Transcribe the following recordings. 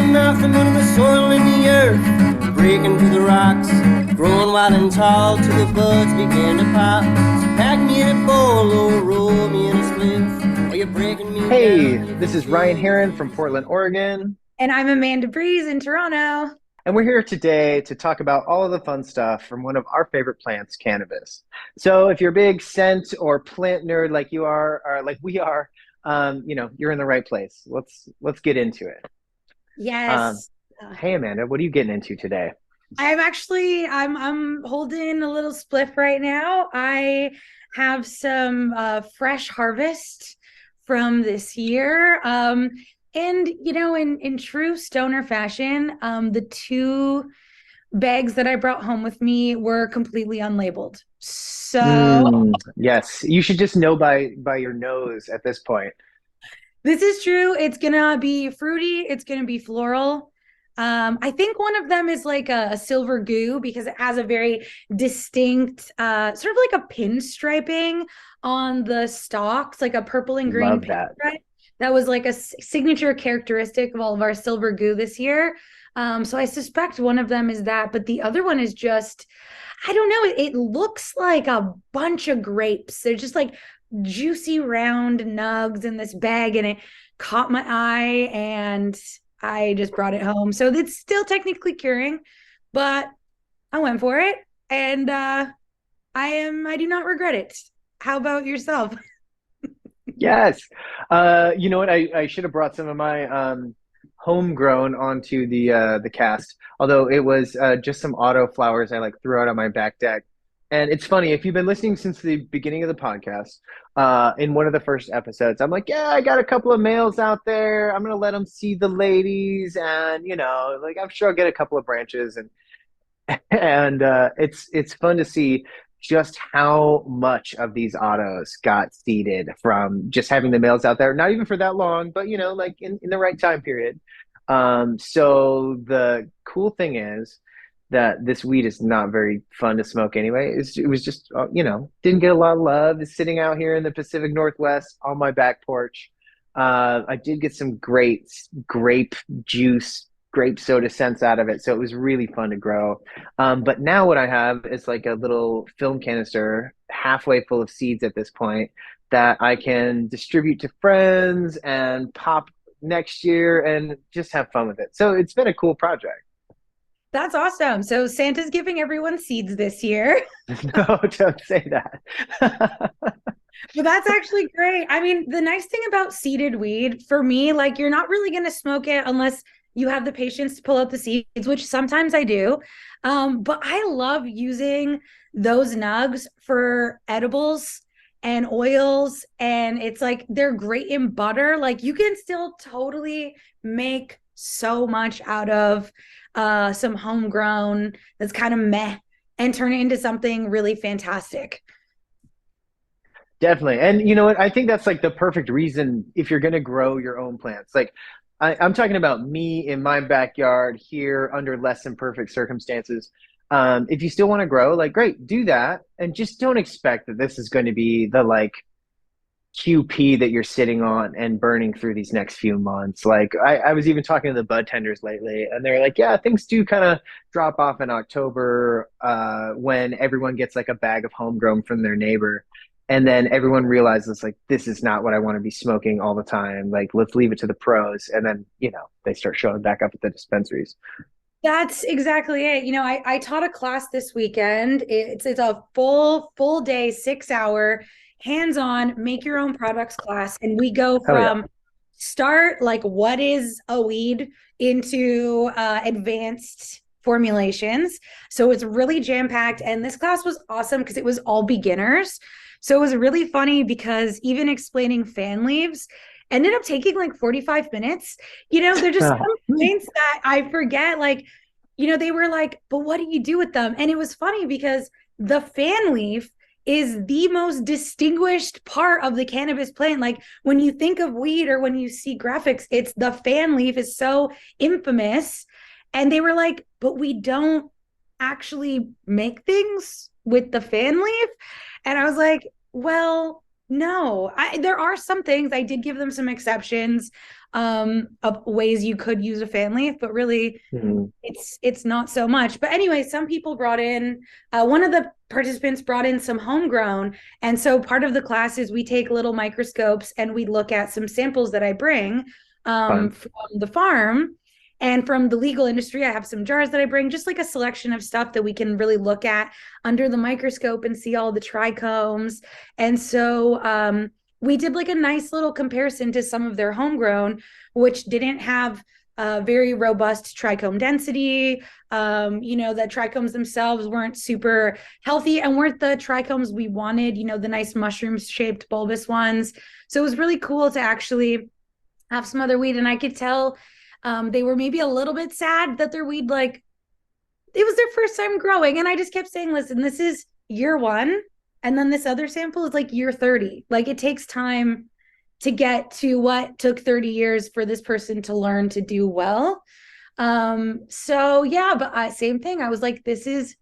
nothing but the soil in the earth, breaking through the rocks, growing wild and tall till the buds begin to pop. So pack me in a bowl or roll me in a spliff, or you're breaking me Hey, down. this is Ryan Heron from Portland, Oregon, And I'm Amanda Breeze in Toronto. and we're here today to talk about all of the fun stuff from one of our favorite plants, cannabis. So if you're a big scent or plant nerd like you are, or like we are, you're in the right place. Let's get into it. Um, Yes. Uh, hey Amanda, what are you getting into today? I'm holding a little spliff right now. I have some fresh harvest from this year. And in true stoner fashion, the two bags that I brought home with me were completely unlabeled. So Yes, you should just know by your nose at this point. this is true. It's gonna be fruity, it's gonna be floral. I think one of them is like a silver goo because it has a very distinct, sort of like a pinstriping on the stalks, like a purple and green Love that. pinstripe. That was like a signature characteristic of all of our silver goo this year. So I suspect one of them is that, but the other one is just, I don't know, it looks like a bunch of grapes. They're just like juicy round nugs in this bag, and it caught my eye, and I just brought it home. So it's still technically curing, but I went for it, and I do not regret it. How about yourself? Yes. You know what? I should have brought some of my homegrown onto the cast. Although it was just some auto flowers I like threw out on my back deck. And it's funny, if you've been listening since the beginning of the podcast, in one of the first episodes, I'm like, yeah, I got a couple of males out there. I'm gonna let them see the ladies, and like I'm sure I'll get a couple of branches, and it's fun to see just how much of these autos got seeded from just having the males out there, not even for that long, but like in the right time period. So the cool thing is that this weed is not very fun to smoke anyway. It was just, didn't get a lot of love. It's sitting out here in the Pacific Northwest on my back porch. I did get some great grape juice, grape soda scents out of it. So it was really fun to grow. But now what I have is like a little film canister, halfway full of seeds at this point, that I can distribute to friends and pop next year and just have fun with it. So it's been a cool project. That's awesome. So Santa's giving everyone seeds this year. No, don't say that. But that's actually great. I mean, the nice thing about seeded weed for me, like you're not really going to smoke it unless you have the patience to pull out the seeds, which sometimes I do. But I love using those nugs for edibles and oils. And it's like they're great in butter. Like you can still totally make so much out of some homegrown that's kind of meh and turn it into something really fantastic. Definitely. And you know what? I think that's like the perfect reason if you're going to grow your own plants. Like I'm talking about me in my backyard here under less than perfect circumstances. If you still want to grow, like great, do that. And just don't expect that this is going to be the like QP that you're sitting on and burning through these next few months. Like I was even talking to the bud tenders lately, and they're like, yeah, things do kind of drop off in October when everyone gets like a bag of homegrown from their neighbor. And then everyone realizes like this is not what I want to be smoking all the time. Like let's leave it to the pros. And then, they start showing back up at the dispensaries. That's exactly it. I taught a class this weekend. It's a full day, 6 hour, hands-on, make your own products class. And we go Oh yeah. from start, like what is a weed, into advanced formulations. So it's really jam-packed. And this class was awesome because it was all beginners. So it was really funny because even explaining fan leaves ended up taking like 45 minutes. They're just some points that I forget. Like, they were like, but what do you do with them? And it was funny because the fan leaf is the most distinguished part of the cannabis plant. Like when you think of weed or when you see graphics, it's the fan leaf is so infamous. And they were like, but we don't actually make things with the fan leaf. And I was like, well, No, there are some things. I did give them some exceptions of ways you could use a fan leaf, but really Mhm. it's not so much. But anyway, some people brought in one of the participants brought in some homegrown. And so part of the class is we take little microscopes and we look at some samples that I bring Fun. from the farm. And from the legal industry, I have some jars that I bring, just like a selection of stuff that we can really look at under the microscope and see all the trichomes. And so we did like a nice little comparison to some of their homegrown, which didn't have very robust trichome density. The trichomes themselves weren't super healthy and weren't the trichomes we wanted, the nice mushroom shaped bulbous ones. So it was really cool to actually have some other weed. And I could tell they were maybe a little bit sad that their weed, like, it was their first time growing. And I just kept saying, listen, this is year one. And then this other sample is like year 30. Like, it takes time to get to what took 30 years for this person to learn to do well. So yeah, but same thing. I was like, this is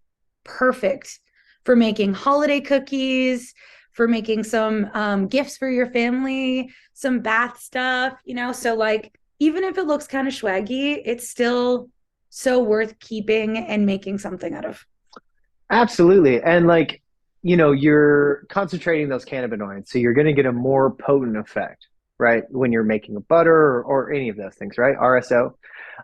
perfect for making holiday cookies, for making some gifts for your family, some bath stuff, so like, even if it looks kind of swaggy, it's still so worth keeping and making something out of. Absolutely. And like, you're concentrating those cannabinoids, so you're going to get a more potent effect, right? When you're making a butter or any of those things, right? RSO.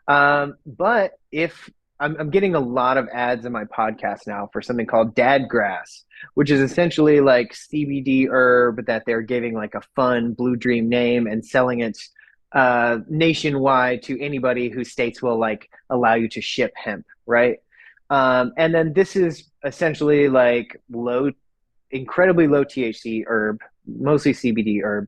But if I'm getting a lot of ads in my podcast now for something called Dad Grass, which is essentially like CBD herb that they're giving like a fun Blue Dream name and selling it nationwide to anybody whose states will like allow you to ship hemp, right? And then this is essentially like incredibly low THC herb, mostly CBD herb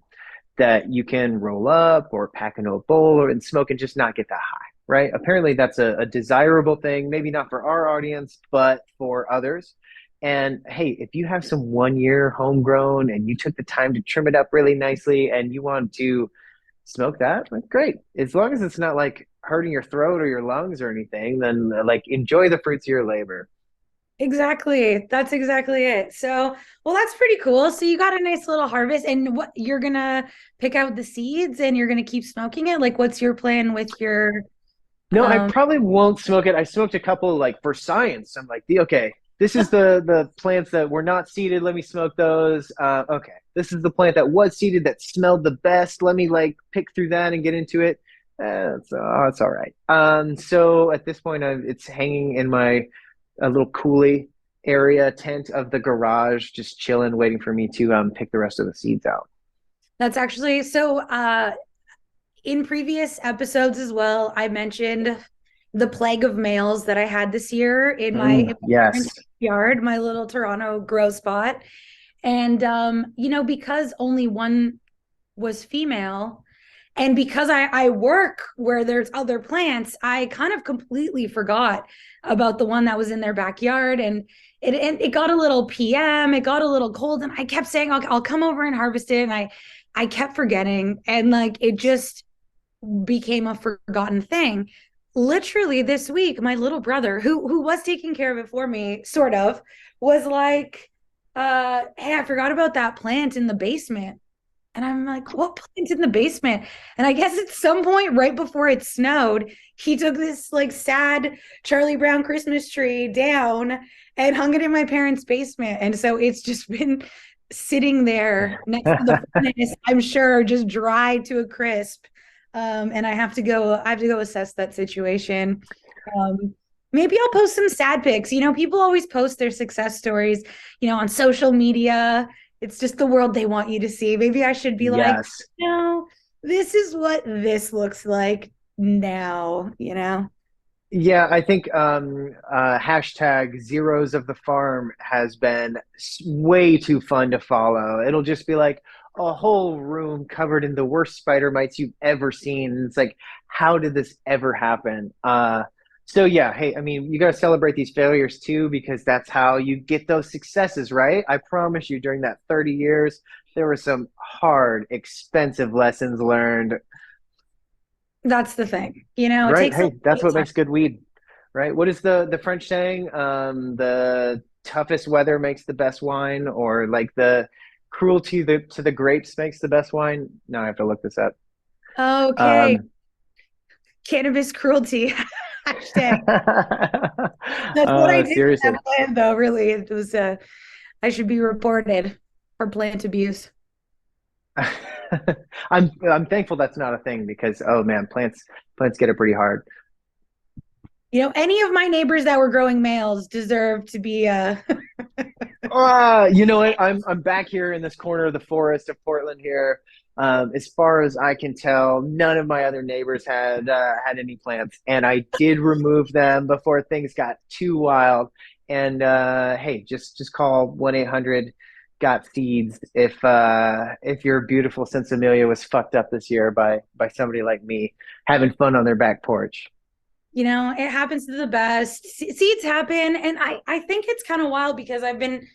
that you can roll up or pack into a bowl and smoke and just not get that high, right? Apparently that's a desirable thing, maybe not for our audience, but for others. And hey, if you have some 1 year homegrown and you took the time to trim it up really nicely and you want to smoke that, like great. As long as it's not like hurting your throat or your lungs or anything, then like enjoy the fruits of your labor. Exactly. That's exactly it. So, well, that's pretty cool. So you got a nice little harvest, and what you're gonna pick out the seeds and you're gonna keep smoking it? Like, what's your plan with your No, I um probably won't smoke it. I smoked a couple like for science. I'm like, okay, this is the plants that were not seeded. Let me smoke those. Okay, this is the plant that was seeded that smelled the best. Let me like pick through that and get into it. It's all right. So at this point, it's hanging in my a little coolie area tent of the garage, just chilling, waiting for me to pick the rest of the seeds out. that's actually so in previous episodes as well, I mentioned the plague of males that I had this year in my Yes. yard, my little Toronto grow spot. And because only one was female, and because I work where there's other plants, I kind of completely forgot about the one that was in their backyard. And it got a little PM, it got a little cold, and I kept saying I'll come over and harvest it. And I kept forgetting, and like it just became a forgotten thing. Literally this week, my little brother, who was taking care of it for me, sort of, was like, hey, I forgot about that plant in the basement. And I'm like, what plant in the basement? And I guess at some point right before it snowed, he took this like sad Charlie Brown Christmas tree down and hung it in my parents' basement. And so it's just been sitting there next to the furnace, I'm sure, just dried to a crisp. And I have to go assess that situation. Maybe I'll post some sad pics. People always post their success stories, on social media. It's just the world they want you to see. Maybe I should be like, Yes. no, this is what this looks like now. Yeah, I think hashtag zeros of the farm has been way too fun to follow. It'll just be like a whole room covered in the worst spider mites you've ever seen. And it's like, how did this ever happen? So yeah, hey, I mean, you got to celebrate these failures too, because that's how you get those successes, right? I promise you, during that 30 years, there were some hard, expensive lessons learned. That's the thing. It Right. takes a Hey, that's what time. makes good weed, right? What is the French saying? The toughest weather makes the best wine, or like cruelty to the grapes makes the best wine. Now I have to look this up. Okay, Um, cannabis cruelty. Hashtag. That's what I did with seriously. that plant, though. Really, it was. I should be reported for plant abuse. I'm thankful that's not a thing because oh man, plants get it pretty hard. Any of my neighbors that were growing males deserve to be. You know what? I'm back here in this corner of the forest of Portland here. As far as I can tell, none of my other neighbors had any plants, and I did remove them before things got too wild. And hey, just call 1-800 got seeds if your beautiful Sensimelia was fucked up this year by somebody like me having fun on their back porch. It happens to the best. Seeds happen. And I think it's kind of wild because I've been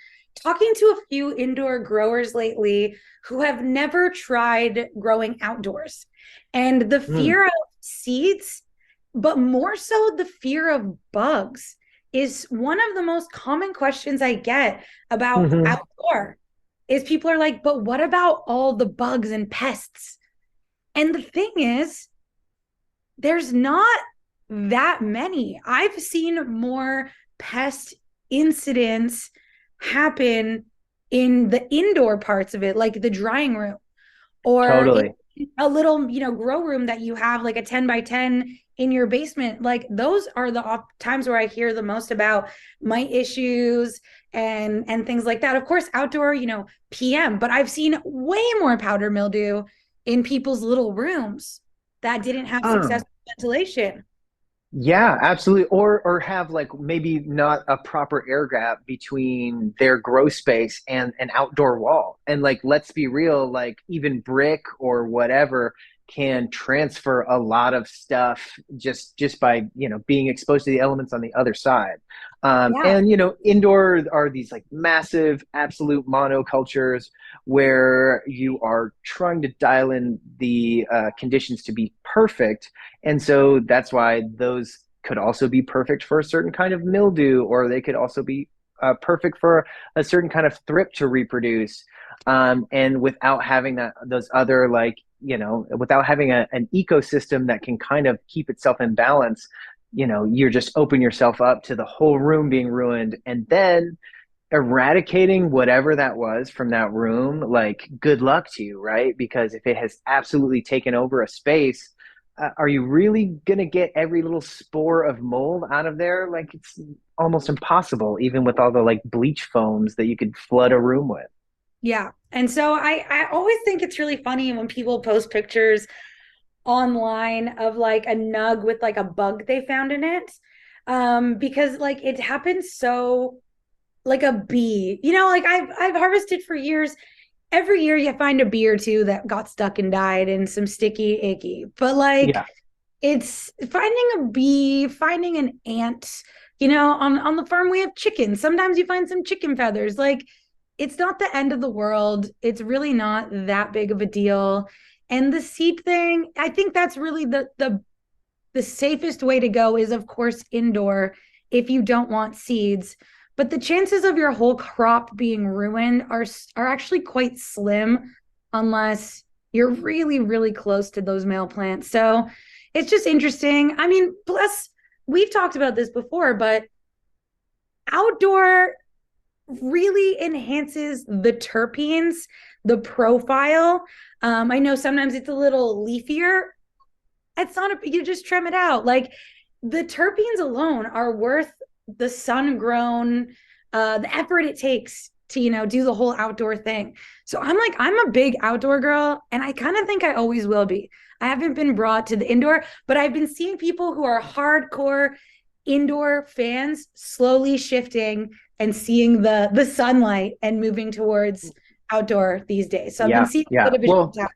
talking to a few indoor growers lately who have never tried growing outdoors. And the Mm. fear of seeds, but more so the fear of bugs, is one of the most common questions I get about Hmm. outdoor. Is people are like, but what about all the bugs and pests? And the thing is, there's not that many. I've seen more pest incidents happen in the indoor parts of it, like the drying room or in Totally. a little, grow room that you have like a 10 by 10 in your basement. Like those are the times where I hear the most about mite issues and things like that. Of course, outdoor, PM, but I've seen way more powder mildew in people's little rooms that didn't have Um, successful ventilation. Yeah, absolutely. Or have like maybe not a proper air gap between their grow space and an outdoor wall. And like let's be real, like even brick or whatever can transfer a lot of stuff just by, being exposed to the elements on the other side. Yeah. And indoor are these like massive absolute monocultures where you are trying to dial in the conditions to be perfect, and so that's why those could also be perfect for a certain kind of mildew, or they could also be perfect for a certain kind of thrip to reproduce. And without having those other like, without having an ecosystem that can kind of keep itself in balance, you're just open yourself up to the whole room being ruined. And then eradicating whatever that was from that room, like good luck to you, right? Because if it has absolutely taken over a space, are you really going to get every little spore of mold out of there? Like it's almost impossible, even with all the like bleach foams that you could flood a room with. Yeah. And so I always think it's really funny when people post pictures online of like a nug with like a bug they found in it. Because like it happens so like a bee. Like I've harvested for years. Every year you find a bee or two that got stuck and died and some sticky icky. But like Yeah. it's finding a bee, finding an ant. On the farm we have chickens. Sometimes you find some chicken feathers. Like it's not the end of the world. It's really not that big of a deal. And the seed thing, I think that's really the safest way to go is of course indoor if you don't want seeds, but the chances of your whole crop being ruined are actually quite slim unless you're really really close to those male plants. So it's just interesting. I mean, plus we've talked about this before, but outdoor really enhances the terpenes, the profile. I know sometimes it's a little leafier. It's not you just trim it out. Like the terpenes alone are worth the sun grown, the effort it takes to, do the whole outdoor thing. So I'm a big outdoor girl and I kind of think I always will be. I haven't been brought to the indoor, but I've been seeing people who are hardcore indoor fans slowly shifting and seeing the sunlight and moving towards outdoor these days. So I've been Yeah. seeing a Yeah. bit of a Well, shift out.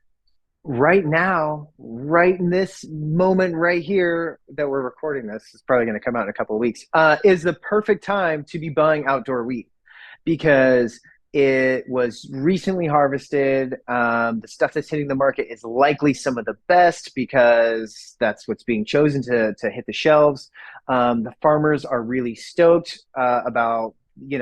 right now, right in this moment right here that we're recording this, is probably going to come out in a couple of weeks, is the perfect time to be buying outdoor wheat because it was recently harvested. The stuff that's hitting the market is likely some of the best because that's what's being chosen to hit the shelves. The farmers are really stoked about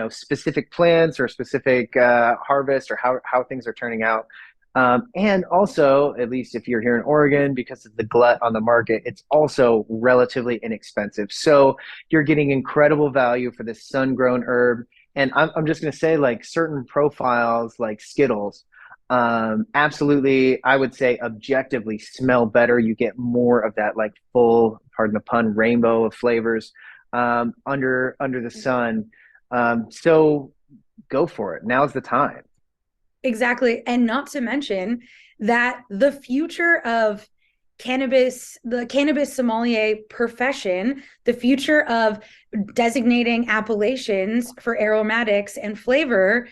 specific plants or specific harvest, or how things are turning out. And also, at least if you're here in Oregon, because of the glut on the market, it's also relatively inexpensive. So you're getting incredible value for this sun-grown herb. And I'm just going to say, like, certain profiles, like Skittles, absolutely, I would say objectively smell better. You get more of that, like, full, pardon the pun, rainbow of flavors under the sun. So go for it. Now's the time. Exactly. And not to mention that the future of cannabis, the cannabis sommelier profession, the future of designating appellations for aromatics and flavor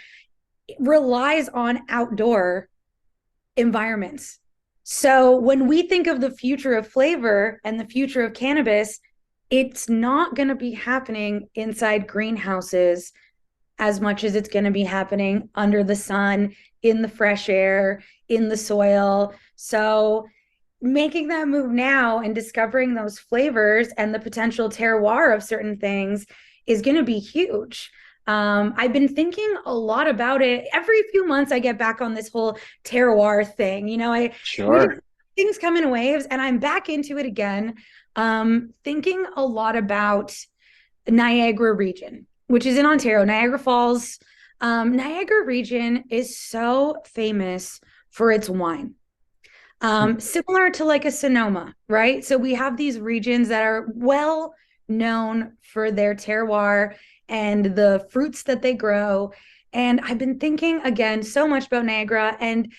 relies on outdoor environments. So when we think of the future of flavor and the future of cannabis, it's not going to be happening inside greenhouses as much as it's going to be happening under the sun, in the fresh air, in the soil. So making that move now and discovering those flavors and the potential terroir of certain things is going to be huge. I've been thinking a lot about it. Every few months, I get back on this whole terroir thing. Things come in waves, and I'm back into it again. Thinking a lot about the Niagara region, which is in Ontario, Niagara Falls. Niagara region is so famous for its wine. Similar to like a Sonoma, right? So we have these regions that are well known for their terroir and the fruits that they grow. And I've been thinking again so much about Niagara. And,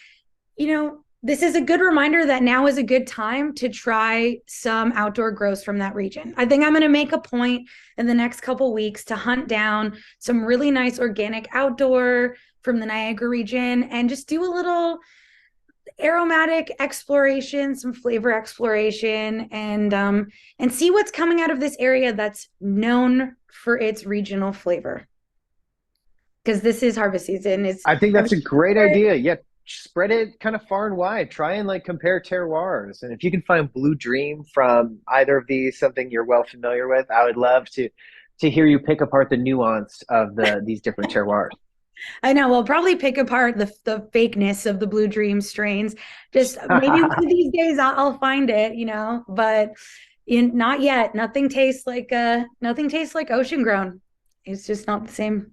this is a good reminder that now is a good time to try some outdoor grows from that region. I think I'm going to make a point in the next couple weeks to hunt down some really nice organic outdoor from the Niagara region and just do a little aromatic exploration, some flavor exploration, and see what's coming out of this area that's known for its regional flavor. Because this is harvest season. I think that's a great idea. Yeah, spread it kind of far and wide. Try and like compare terroirs. And if you can find Blue Dream from either of these, something you're well familiar with, I would love to hear you pick apart the nuance of these different terroirs. I know. We'll probably pick apart the fakeness of the Blue Dream strains. Just maybe one of these days I'll find it, but not yet. Nothing tastes like ocean grown. It's just not the same.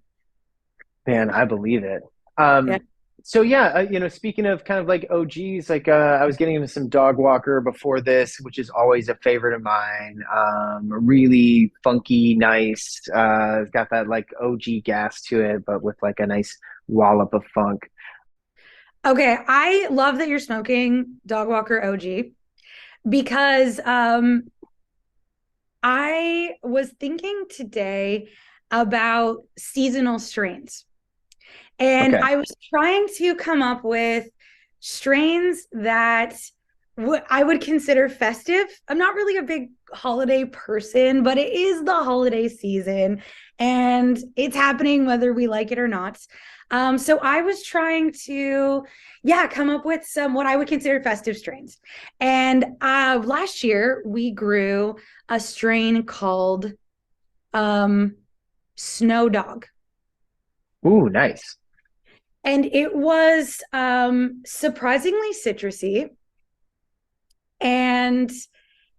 Man, I believe it. Yeah. So yeah, speaking of kind of like OGs, like I was getting into some dog walker before this, which is always a favorite of mine. Really funky, nice. It's got that like OG gas to it, but with like a nice wallop of funk. Okay, I love that you're smoking dog walker OG because I was thinking today about seasonal strains. And Okay. I was trying to come up with strains that I would consider festive. I'm not really a big holiday person, but it is the holiday season and it's happening whether we like it or not. So I was trying to, come up with some what I would consider festive strains. And last year we grew a strain called Snow Dog. Ooh, nice. And it was surprisingly citrusy. And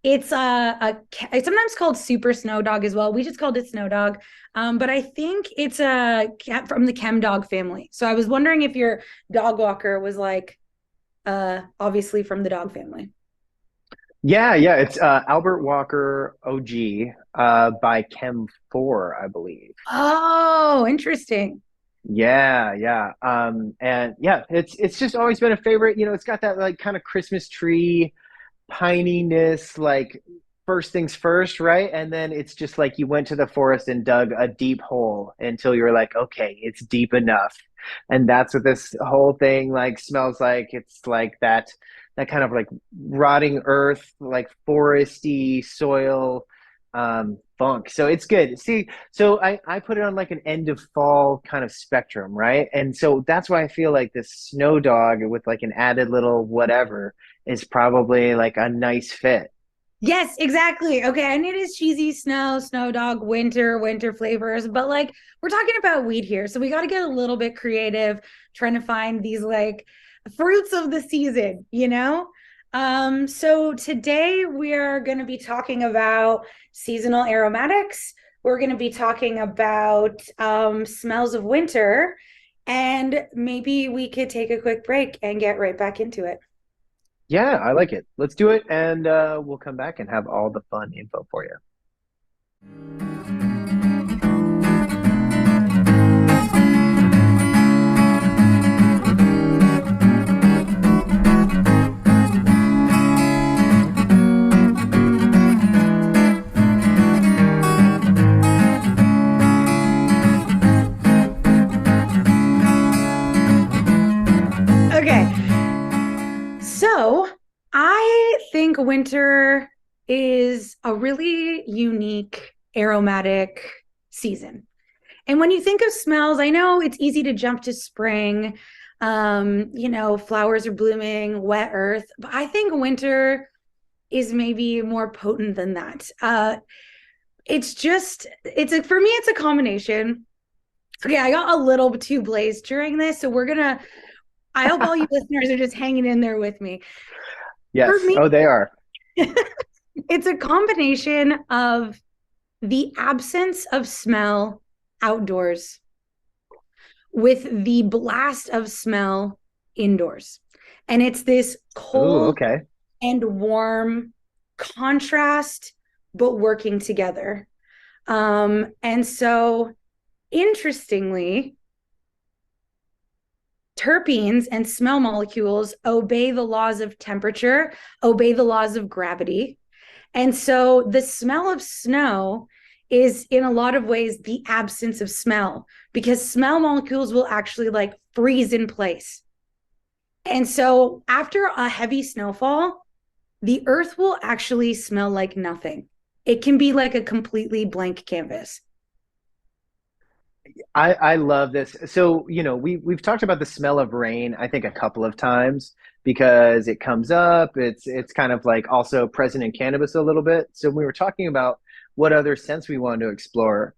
it's it's sometimes called Super Snow Dog as well. We just called it Snow Dog. But I think it's a cat from the Chem Dog family. So I was wondering if your dog walker was like obviously from the dog family. Yeah, it's Albert Walker OG by Chem 4, I believe. Oh, interesting. Yeah. And yeah, it's just always been a favorite. It's got that like kind of Christmas tree pininess, like first things first, right? And then it's just like you went to the forest and dug a deep hole until you were like, okay, it's deep enough. And that's what this whole thing like smells like. It's like that kind of like rotting earth, like foresty soil funk. So it's good. See, so I put it on like an end of fall kind of spectrum, right? And so that's why I feel like this Snow Dog with like an added little whatever is probably like a nice fit. Yes, exactly. Okay, and it is cheesy snow, snow dog, winter flavors, but like we're talking about weed here. So we got to get a little bit creative trying to find these like fruits of the season, you know? So today we are going to be talking about seasonal aromatics. We're going to be talking about smells of winter, and maybe we could take a quick break and get right back into it. Yeah, I like it. Let's do it, and we'll come back and have all the fun info for you. Okay. So I think winter is a really unique aromatic season. And when you think of smells, I know it's easy to jump to spring. Flowers are blooming, wet earth, but I think winter is maybe more potent than that. For me, it's a combination. Okay, I got a little too blazed during this, so I hope all you listeners are just hanging in there with me. For Yes. me, Oh, they are. it's a combination of the absence of smell outdoors with the blast of smell indoors. And it's this Ooh, cold okay. and warm contrast, but working together. And so, interestingly, terpenes and smell molecules obey the laws of temperature, obey the laws of gravity. And so the smell of snow is in a lot of ways the absence of smell, because smell molecules will actually like freeze in place. And so after a heavy snowfall, the earth will actually smell like nothing. It can be like a completely blank canvas. I love this. So, we've talked about the smell of rain, I think a couple of times because it comes up. It's kind of like also present in cannabis a little bit. So we were talking about what other scents we wanted to explore.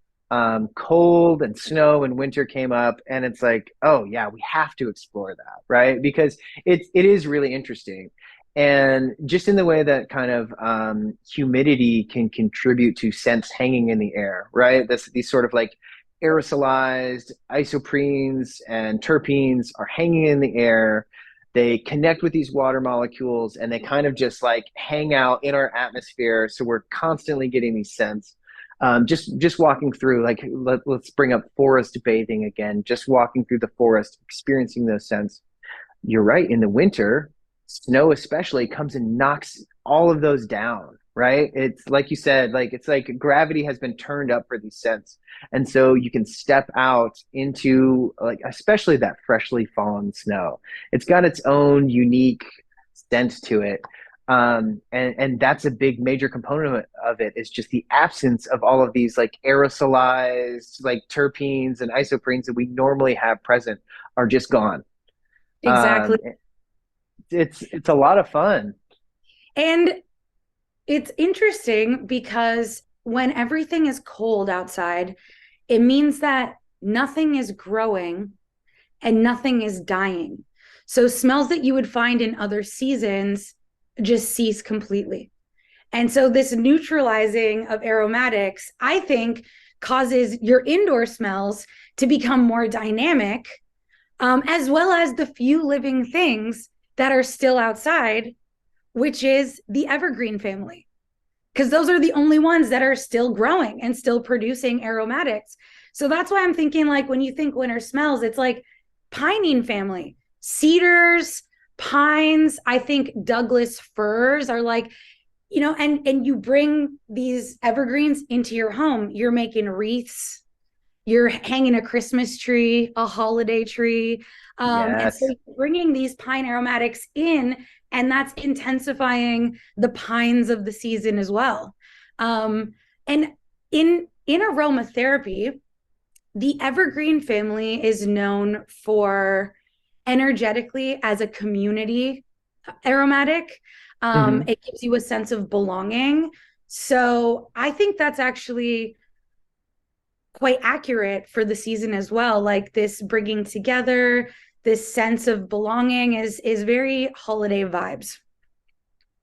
Cold and snow and winter came up, and it's like, oh yeah, we have to explore that, right? Because it is really interesting. And just in the way that kind of humidity can contribute to scents hanging in the air, right? These sort of like aerosolized isoprenes and terpenes are hanging in the air. They connect with these water molecules and they kind of just like hang out in our atmosphere. So we're constantly getting these scents. Just walking through, like let's bring up forest bathing again. Just walking through the forest, experiencing those scents. You're right. In the winter, snow especially comes and knocks all of those down, right? It's like you said, like it's like gravity has been turned up for these scents. And so you can step out into like especially that freshly fallen snow. It's got its own unique scent to it. And that's a big major component of it is just the absence of all of these like aerosolized like terpenes and isoprenes that we normally have present are just gone. Exactly. um, it's a lot of fun. And it's interesting because when everything is cold outside, it means that nothing is growing and nothing is dying. So smells that you would find in other seasons just cease completely. And so this neutralizing of aromatics, I think, causes your indoor smells to become more dynamic, as well as the few living things that are still outside, which is the evergreen family, because those are the only ones that are still growing and still producing aromatics. So that's why I'm thinking, like, when you think winter smells, it's like pinene family, cedars, pines. I think Douglas firs are like, and you bring these evergreens into your home, you're making wreaths, you're hanging a Christmas tree, a holiday tree. And Yes. so bringing these pine aromatics in, and that's intensifying the pines of the season as well. And in aromatherapy, the evergreen family is known for energetically as a community aromatic. Hmm. It gives you a sense of belonging. So I think that's actually quite accurate for the season as well. Like this bringing together, this sense of belonging is very holiday vibes.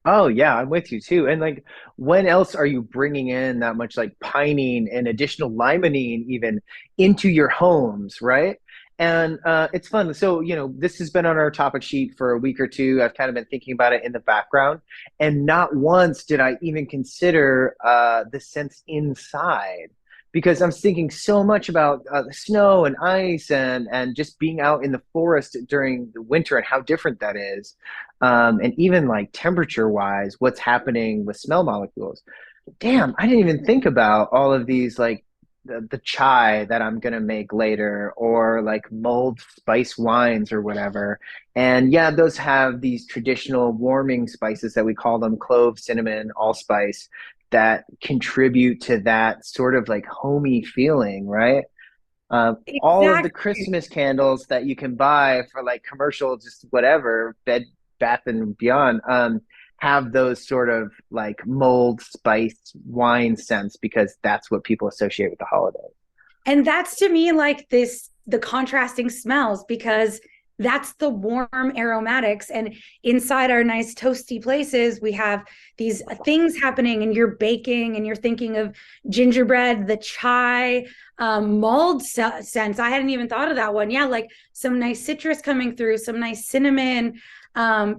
Oh yeah, I'm with you too. And like, when else are you bringing in that much like pinene and additional limonene even into your homes, right? And it's fun. So, this has been on our topic sheet for a week or two. I've kind of been thinking about it in the background, and not once did I even consider the sense inside, because I'm thinking so much about the snow and ice and just being out in the forest during the winter and how different that is, and even like temperature wise, what's happening with smell molecules. Damn, I didn't even think about all of these, like the chai that I'm gonna make later, or like mulled spice wines or whatever. And yeah, those have these traditional warming spices that we call them clove, cinnamon, allspice, that contribute to that sort of like homey feeling, right? All of the Exactly. Christmas candles that you can buy for like commercial, just whatever, Bed Bath and Beyond, have those sort of like mold, spice, wine scents, because that's what people associate with the holiday. And that's to me like this the contrasting smells because that's the warm aromatics. And inside our nice toasty places, we have these things happening, and you're baking and you're thinking of gingerbread, the chai, mulled scents. I hadn't even thought of that one. Yeah, like some nice citrus coming through, some nice cinnamon.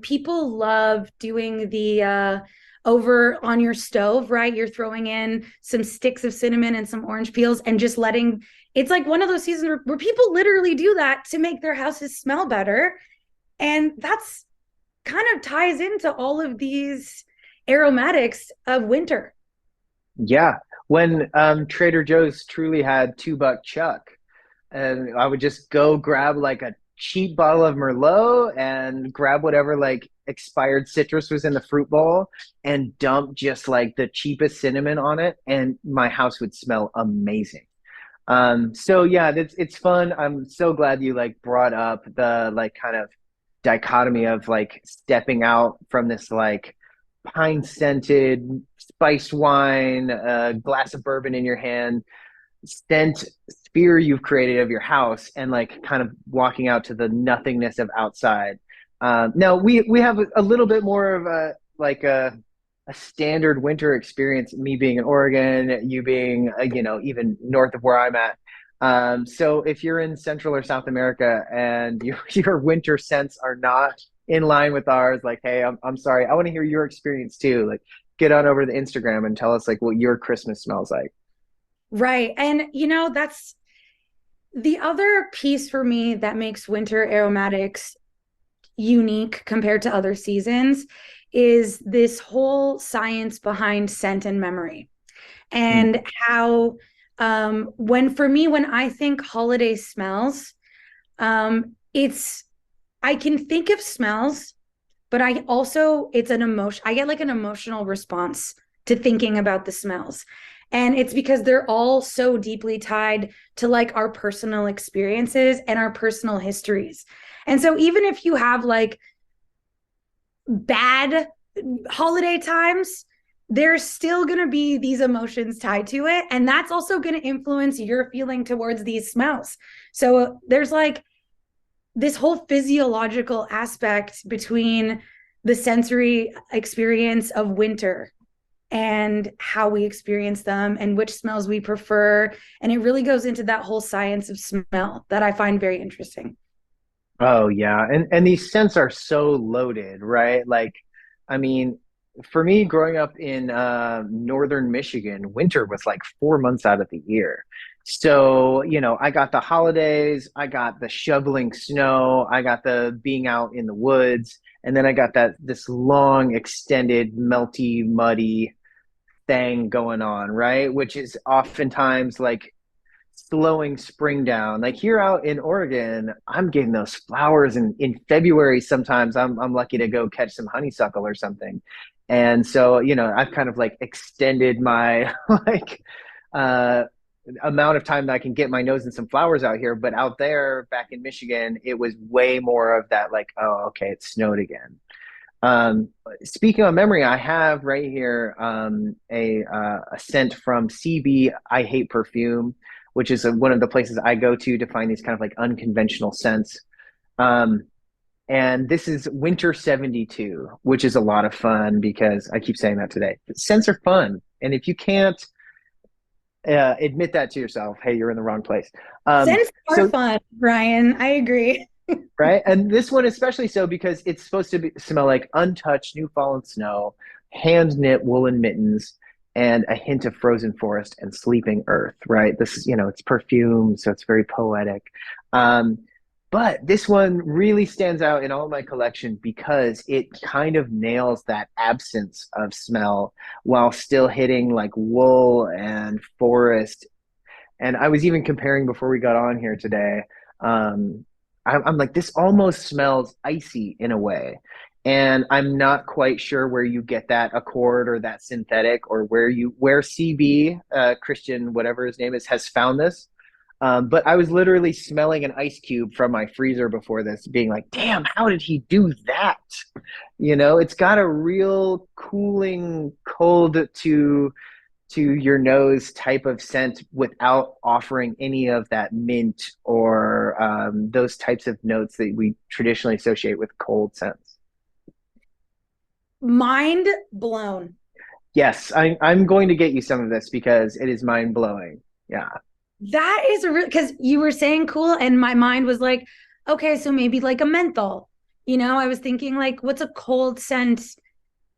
People love doing the over on your stove, right? You're throwing in some sticks of cinnamon and some orange peels and just letting it's like one of those seasons where people literally do that to make their houses smell better. And that's kind of ties into all of these aromatics of winter. Yeah. When Trader Joe's truly had $2 Chuck, and I would just go grab like a cheap bottle of Merlot and grab whatever like expired citrus was in the fruit bowl and dump just like the cheapest cinnamon on it, and my house would smell amazing. So yeah, it's fun. I'm so glad you like brought up the like kind of dichotomy of like stepping out from this like pine scented spiced wine, a glass of bourbon in your hand, scent sphere you've created of your house, and like kind of walking out to the nothingness of outside. Now we have a little bit more of a like a standard winter experience. Me being in Oregon, you being even north of where I'm at. So if you're in Central or South America and your winter scents are not in line with ours, like, hey, I'm sorry. I want to hear your experience too. Like, get on over to the Instagram and tell us like what your Christmas smells like. Right. And, that's the other piece for me that makes winter aromatics unique compared to other seasons is this whole science behind scent and memory. Mm. And how when I think holiday smells, it's I can think of smells, but I also it's an emotion. I get like an emotional response to thinking about the smells. And it's because they're all so deeply tied to like our personal experiences and our personal histories. And so even if you have like bad holiday times, there's still going to be these emotions tied to it. And that's also going to influence your feeling towards these smells. So there's like this whole physiological aspect between the sensory experience of winter and how we experience them and which smells we prefer. And it really goes into that whole science of smell that I find very interesting. Oh yeah, and these scents are so loaded, right? Like, I mean, for me, growing up in northern Michigan, winter was like 4 months out of the year. So, I got the holidays, I got the shoveling snow, I got the being out in the woods, and then I got this long, extended, melty, muddy thing going on, right? Which is oftentimes like slowing spring down. Like here out in Oregon, I'm getting those flowers in February. Sometimes I'm lucky to go catch some honeysuckle or something. And so, I've kind of like extended my like uh amount of time that I can get my nose in some flowers out here. But out there back in Michigan, it was way more of that like, oh, okay, it snowed again. Um, Speaking of memory, I have right here a scent from CB. I Hate Perfume, which is one of the places I go to find these kind of like unconventional scents. Um, and this is Winter 72, which is a lot of fun because I keep saying that today. Scents are fun. And if you can't admit that to yourself, hey, you're in the wrong place. Scents are So fun, Ryan. I agree. right? And this one especially so because it's supposed to smell like untouched new fallen snow, hand knit woolen mittens, and a hint of frozen forest and sleeping earth, right? This is, it's perfume, so it's very poetic. Um, but this one really stands out in all my collection because it kind of nails that absence of smell while still hitting like wool and forest. And I was even comparing before we got on here today. Um, I'm like, this almost smells icy in a way. And I'm not quite sure where you get that accord or that synthetic or where CB, Christian, whatever his name is, has found this. But I was literally smelling an ice cube from my freezer before this, being like, damn, how did he do that? It's got a real cooling, cold to your nose type of scent without offering any of that mint or those types of notes that we traditionally associate with cold scents. Mind blown. Yes, I'm going to get you some of this because it is mind blowing. Yeah. That is a real, because you were saying cool, and my mind was like, okay, so maybe like a menthol. I was thinking like, what's a cold scent?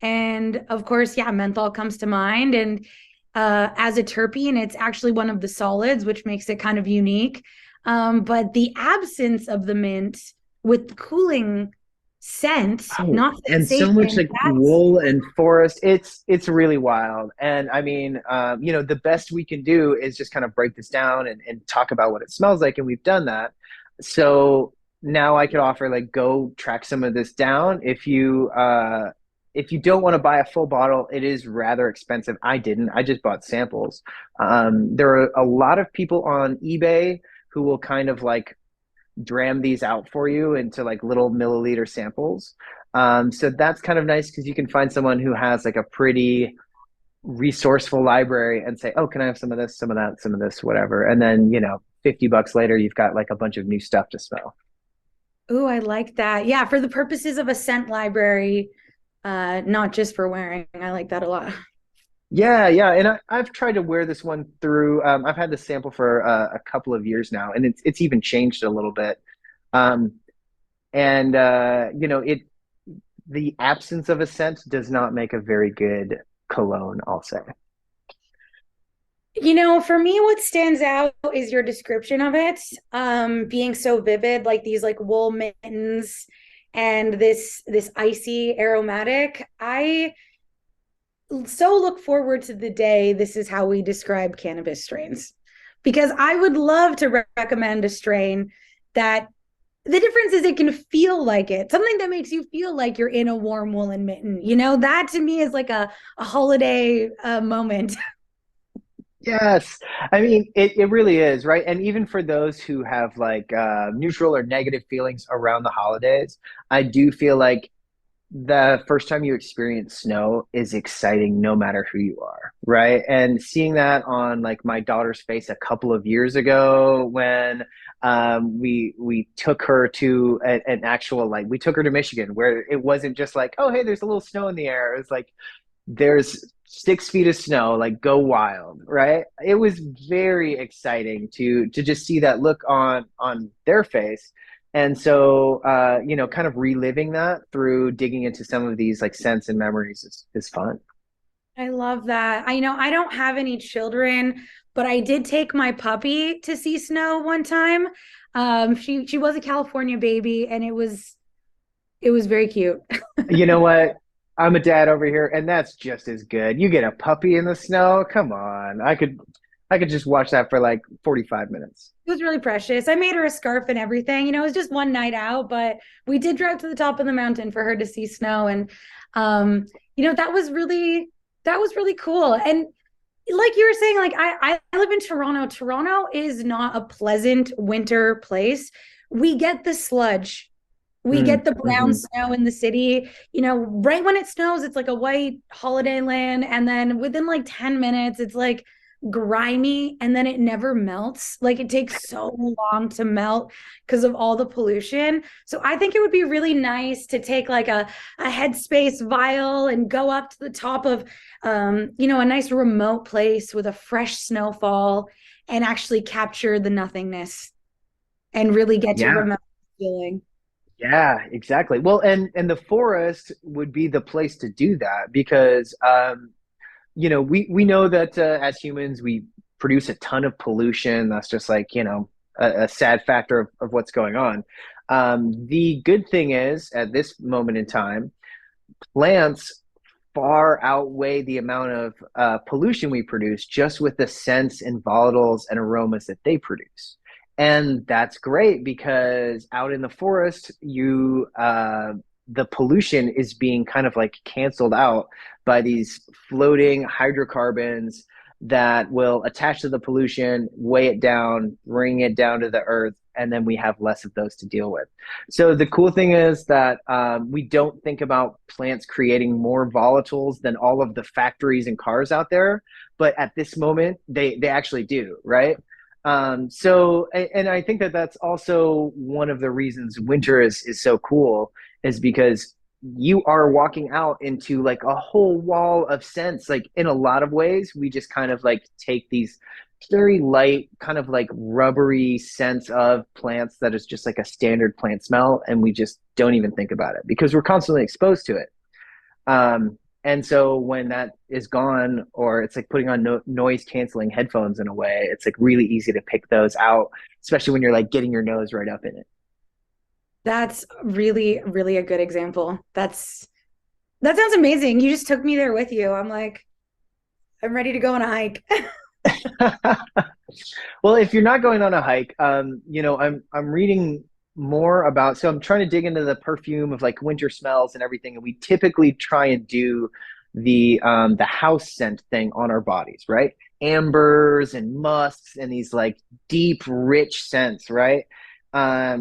And of course, yeah, menthol comes to mind. And as a terpene, it's actually one of the solids, which makes it kind of unique. But the absence of the mint with the cooling scent, Oh, not and so much sensation, like wool and forest. It's really wild. And I mean, the best we can do is just kind of break this down and talk about what it smells like, and we've done that. So now I could offer like go track some of this down. If you don't want to buy a full bottle, it is rather expensive. I didn't. I just bought samples. There are a lot of people on eBay who will kind of like dram these out for you into like little milliliter samples. So that's kind of nice because you can find someone who has like a pretty resourceful library and say, oh, can I have some of this, some of that, some of this, whatever. And then, $50 later, you've got like a bunch of new stuff to smell. Oh, I like that. Yeah, for the purposes of a scent library, not just for wearing. I like that a lot. Yeah, yeah, and I've tried to wear this one through. I've had this sample for a couple of years now, and it's even changed a little bit. Um, and it the absence of a scent does not make a very good cologne, I'll say. For me, what stands out is your description of it, being so vivid, like these like wool mittens and this icy aromatic. I so look forward to the day this is how we describe cannabis strains, because I would love to recommend a strain that the difference is it can feel like it, something that makes you feel like you're in a warm woolen mitten. That to me is like a holiday moment. Yes. I mean, it really is, right? And even for those who have like neutral or negative feelings around the holidays, I do feel like the first time you experience snow is exciting no matter who you are, right? And seeing that on like my daughter's face a couple of years ago when we took her to an actual like we took her to Michigan where it wasn't just like, oh hey, there's a little snow in the air. It was like there's 6 feet of snow, like go wild, right? It was very exciting to just see that look on their face. And so kind of reliving that through digging into some of these like scents and memories is fun. I love that. I know I don't have any children, but I did take my puppy to see snow one time. She was a California baby, and it was very cute. You know what? I'm a dad over here, and that's just as good. You get a puppy in the snow. Come on. I could just watch that for like 45 minutes. It was really precious. I made her a scarf and everything. It was just one night out, but we did drive to the top of the mountain for her to see snow. And that was really cool. And like you were saying, like I live in Toronto. Toronto is not a pleasant winter place. We get the sludge We get the brown snow in the city, right when it snows, it's like a white holiday land. And then within like 10 minutes, it's like grimy and then it never melts. Like it takes so long to melt because of all the pollution. So I think it would be really nice to take like a headspace vial and go up to the top of, a nice remote place with a fresh snowfall and actually capture the nothingness and really get to remember the feeling. Yeah, exactly. Well, and the forest would be the place to do that because we know that as humans we produce a ton of pollution. That's just like, a sad factor of what's going on. The good thing is at this moment in time, plants far outweigh the amount of pollution we produce just with the scents and volatiles and aromas that they produce. And that's great because out in the forest, the pollution is being kind of like canceled out by these floating hydrocarbons that will attach to the pollution, weigh it down, bring it down to the earth, and then we have less of those to deal with. So the cool thing is that we don't think about plants creating more volatiles than all of the factories and cars out there, but at this moment, they actually do, right? And I think that that's also one of the reasons winter is so cool is because you are walking out into like a whole wall of scents. Like in a lot of ways, we just kind of like take these very light, kind of like rubbery scents of plants that is just like a standard plant smell, and we just don't even think about it because we're constantly exposed to it. And so when that is gone, or it's like putting on noise canceling headphones in a way, it's like really easy to pick those out, especially when you're like getting your nose right up in it. That's really, really a good example. That sounds amazing. You just took me there with you. I'm like, I'm ready to go on a hike. Well, if you're not going on a hike, I'm reading more about, so I'm trying to dig into the perfume of like winter smells and everything, and we typically try and do the house scent thing on our bodies, right? Ambers and musks and these like deep, rich scents, right? I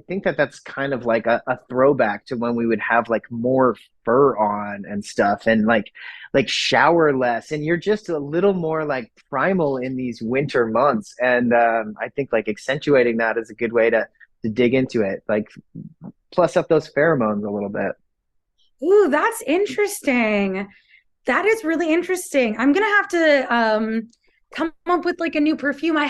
think that that's kind of like a throwback to when we would have like more fur on and stuff, and like shower less, and you're just a little more like primal in these winter months. And I think like accentuating that is a good way to dig into it, like plus up those pheromones a little bit. Ooh, that's interesting. That is really interesting. I'm gonna have to come up with like a new perfume. I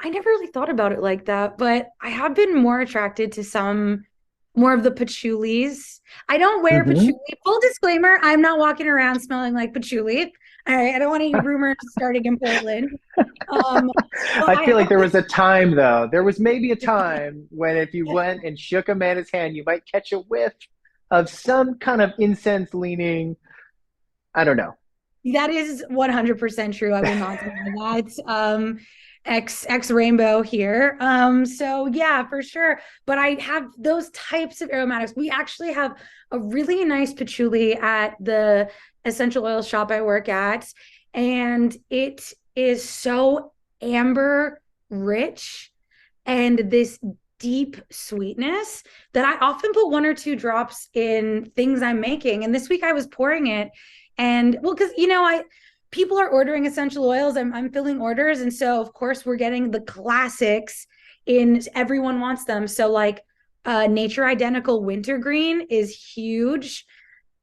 I never really thought about it like that, but I have been more attracted to some more of the patchoulis. I don't wear Hmm. patchouli. Full disclaimer, I'm not walking around smelling like patchouli. All right, I don't want any rumors starting in Portland. Um, but I I feel like have there been was a time though. There was maybe a time when if you went and shook a man's hand, you might catch a whiff of some kind of incense leaning. I don't know. That is 100% true. I will not deny that. X rainbow here. So yeah, for sure. But I have those types of aromatics. We actually have a really nice patchouli at the essential oil shop I work at, and it is so amber rich and this deep sweetness that I often put one or two drops in things I'm making. And this week I was pouring it, and well, because I people are ordering essential oils. I'm filling orders, and so of course we're getting the classics. In everyone wants them. So like, Nature Identical Wintergreen is huge.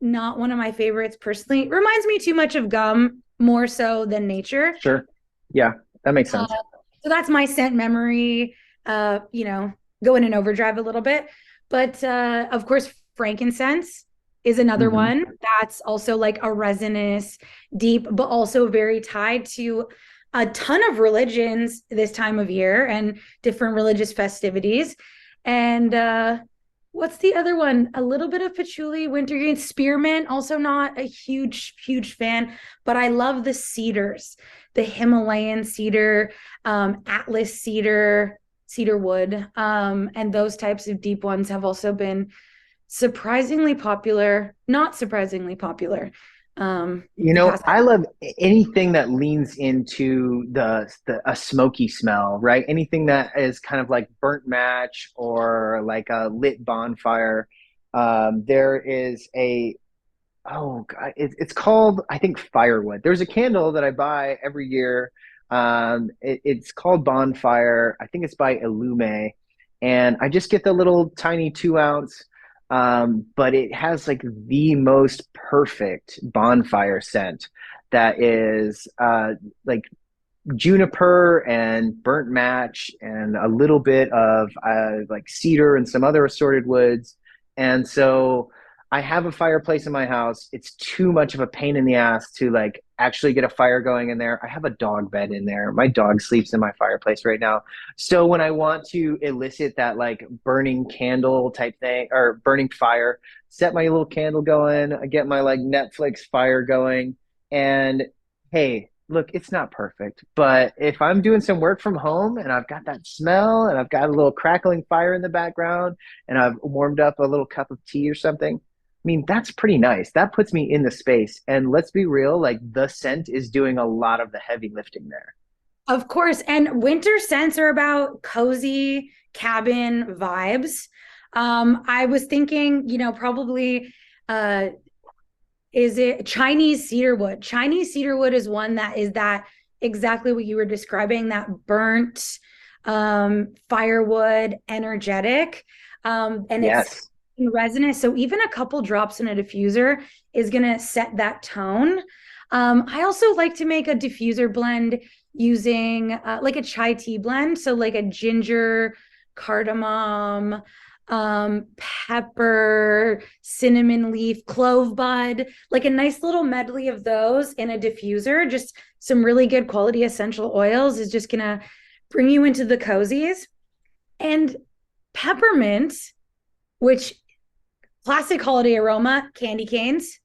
Not one of my favorites personally. Reminds me too much of gum more so than nature. Sure. Yeah, that makes Uh, sense. so that's my scent memory, going in overdrive a little bit. But of course, frankincense is another Hmm. one that's also like a resinous, deep, but also very tied to a ton of religions this time of year and different religious festivities. And what's the other one? A little bit of patchouli, wintergreen, spearmint. Also not a huge, huge fan, but I love the cedars, the Himalayan cedar, Atlas cedar, cedar wood, and those types of deep ones have also been surprisingly popular. Not surprisingly popular. You Pass know, that. I love anything that leans into the a smoky smell, right? Anything that is kind of like burnt match or like a lit bonfire. There is a Oh, God, it's called, I think, firewood. There's a candle that I buy every year. It's called Bonfire. I think it's by Illume. And I just get the little tiny 2 ounce, but it has like the most perfect bonfire scent that is like juniper and burnt match and a little bit of like cedar and some other assorted woods. And so I have a fireplace in my house. It's too much of a pain in the ass to like actually get a fire going in there. I have a dog bed in there. My dog sleeps in my fireplace right now. So when I want to elicit that like burning candle type thing or burning fire, set my little candle going, I get my like Netflix fire going, and hey, look, it's not perfect, but if I'm doing some work from home and I've got that smell and I've got a little crackling fire in the background and I've warmed up a little cup of tea or something, I mean, that's pretty nice. That puts me in the space. And let's be real, like the scent is doing a lot of the heavy lifting there. Of course. And winter scents are about cozy cabin vibes. I was thinking, probably uh is it Chinese cedarwood? Chinese cedarwood is one that is that exactly what you were describing, that burnt firewood energetic. And it's Yes. resonant. So even a couple drops in a diffuser is gonna set that tone. I also like to make a diffuser blend using like a chai tea blend. So like a ginger, cardamom, pepper, cinnamon leaf, clove bud, like a nice little medley of those in a diffuser. Just some really good quality essential oils is just gonna bring you into the cozies. And peppermint, which classic holiday aroma, candy canes.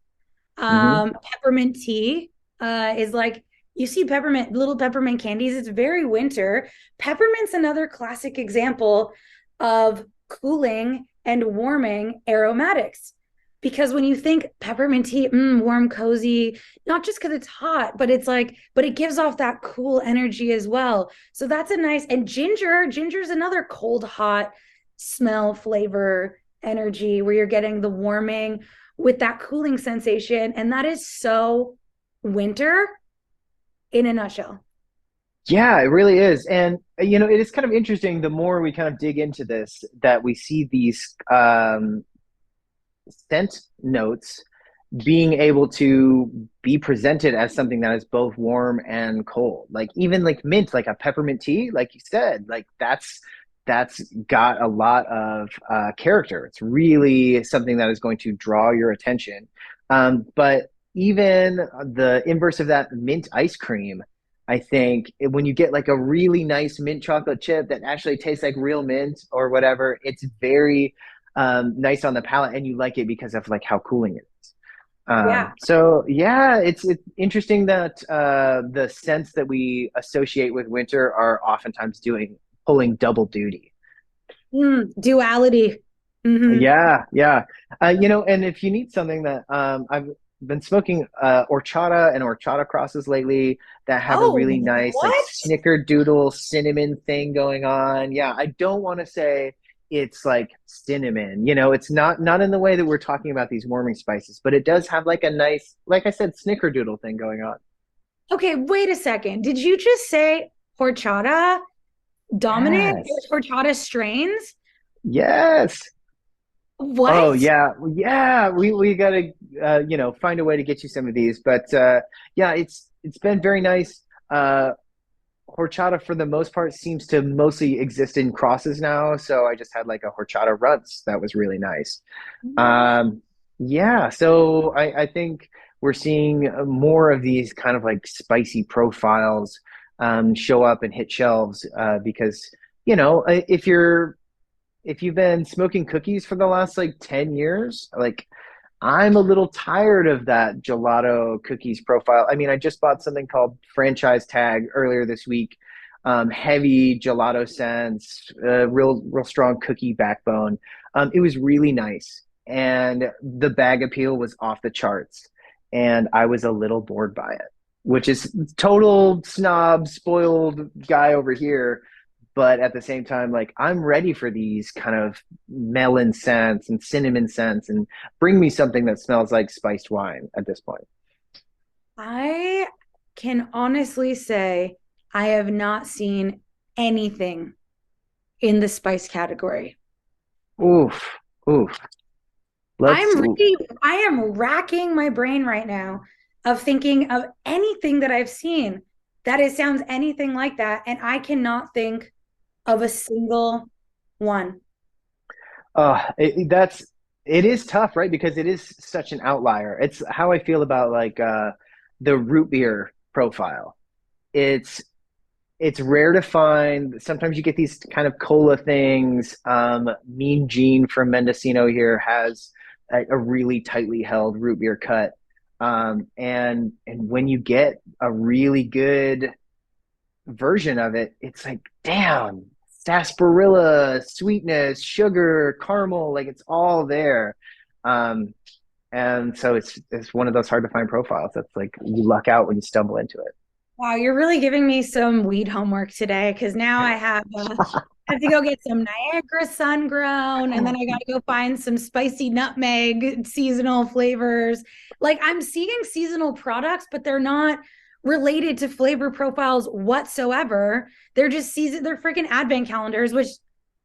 Hmm. Peppermint tea is like you see peppermint, little peppermint candies. It's very winter. Peppermint's another classic example of cooling and warming aromatics. Because when you think peppermint tea, warm, cozy, not just because it's hot, but it's like, but it gives off that cool energy as well. So that's a nice, and ginger's another cold, hot smell, flavor, energy where you're getting the warming with that cooling sensation. And that is so winter in a nutshell. Yeah, it really is. And, it is kind of interesting the more we kind of dig into this that we see these scent notes being able to be presented as something that is both warm and cold. Like even like mint, like a peppermint tea, like you said, like that's got a lot of character. It's really something that is going to draw your attention. But even the inverse of that, mint ice cream, I think when you get like a really nice mint chocolate chip that actually tastes like real mint or whatever, it's very nice on the palate, and you like it because of like how cooling it is. Yeah. So yeah, it's interesting that the scents that we associate with winter are oftentimes doing pulling double duty. Duality. Hmm. Yeah, yeah. And if you need something that I've been smoking horchata and horchata crosses lately that have a really Oh, nice like what? snickerdoodle cinnamon thing going on. Yeah, I don't want to say it's like cinnamon. It's not in the way that we're talking about these warming spices, but it does have like a nice, like I said, snickerdoodle thing going on. Okay, wait a second. Did you just say horchata dominant Yes. horchata strains? Yes. What? Oh yeah, yeah. We gotta find a way to get you some of these. But yeah, it's been very nice. Horchata for the most part seems to mostly exist in crosses now. So I just had like a horchata runts that was really nice. Um, yeah, so I think we're seeing more of these kind of like spicy profiles show up and hit shelves because if you've been smoking cookies for the last like 10 years, like I'm a little tired of that gelato cookies profile. I mean, I just bought something called Franchise Tag earlier this week. Heavy gelato scents, real strong cookie backbone. It was really nice, and the bag appeal was off the charts. and I was a little bored by it, which is total snob, spoiled guy over here. But at the same time, like I'm ready for these kind of melon scents and cinnamon scents, and bring me something that smells like spiced wine at this point. I can honestly say I have not seen anything in the spice category. Oof, oof. Let's. I am racking my brain right now of thinking of anything that I've seen that it sounds anything like that. And I cannot think of a single one. It is tough, right? Because it is such an outlier. It's how I feel about like the root beer profile. It's it's rare to find. Sometimes you get these kind of cola things. Mean Gene from Mendocino here has a really tightly held root beer cut. And when you get a really good version of it, it's like, damn, sarsaparilla, sweetness, sugar, caramel, like it's all there. Um, and so it's one of those hard to find profiles that's like you luck out when you stumble into it. Wow, you're really giving me some weed homework today because now I have to go get some Niagara sun grown, and then I got to go find some spicy nutmeg seasonal flavors. Like I'm seeing seasonal products, but they're not related to flavor profiles whatsoever. They're just they're freaking advent calendars, which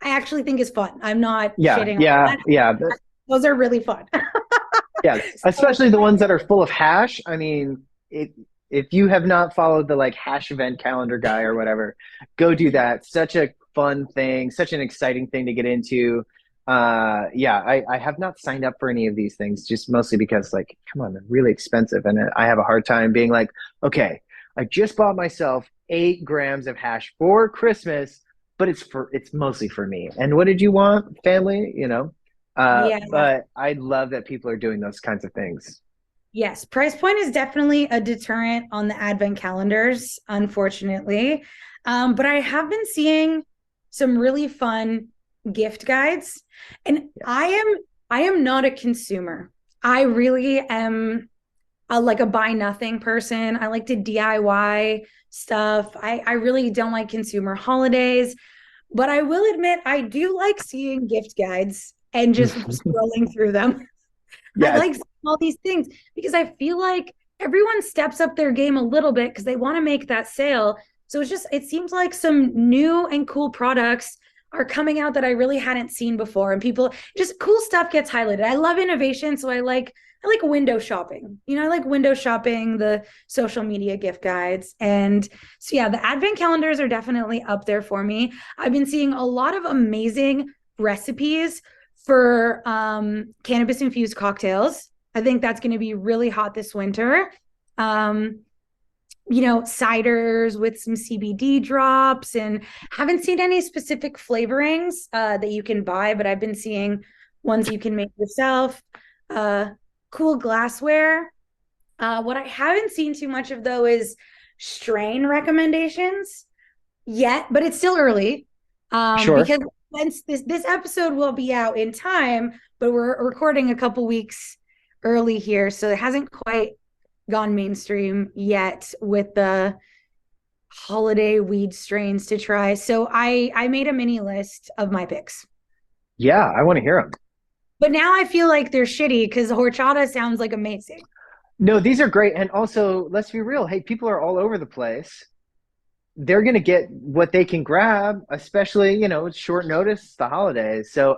I actually think is fun. I'm not Yeah, shitting on yeah, that. yeah. Those are really fun. Yeah, especially the ones that are full of hash. I mean, if you have not followed the like hash event calendar guy or whatever, go do that. Such a fun thing, such an exciting thing to get into. Yeah, I have not signed up for any of these things, just mostly because like, come on, they're really expensive, and I have a hard time being like, okay, I just bought myself 8 grams of hash for Christmas, but it's mostly for me. And what did you want, family? You know. Yeah. But I love that people are doing those kinds of things. Yes, price point is definitely a deterrent on the advent calendars, unfortunately. But I have been seeing some really fun gift guides, and I am not a consumer. I really am like a buy nothing person. I like to DIY stuff. I really don't like consumer holidays, but I will admit I do like seeing gift guides and just scrolling through them. I Yes. like all these things because I feel like everyone steps up their game a little bit because they want to make that sale. So it seems like some new and cool products are coming out that I really hadn't seen before. And people just cool stuff gets highlighted. I love innovation. So I like window shopping. I like window shopping, the social media gift guides. And so yeah, the advent calendars are definitely up there for me. I've been seeing a lot of amazing recipes for cannabis infused cocktails. I think that's going to be really hot this winter. Ciders with some CBD drops, and haven't seen any specific flavorings that you can buy, but I've been seeing ones you can make yourself. Cool glassware. What I haven't seen too much of though is strain recommendations yet, but it's still early. Sure. Because once this episode will be out in time, but we're recording a couple weeks early here, so it hasn't quite gone mainstream yet with the holiday weed strains to try. So I made a mini list of my picks. Yeah, I want to hear them. But now I feel like they're shitty because horchata sounds like amazing. No, these are great. And also, let's be real. Hey, people are all over the place. They're going to get what they can grab, especially, it's short notice, the holidays. So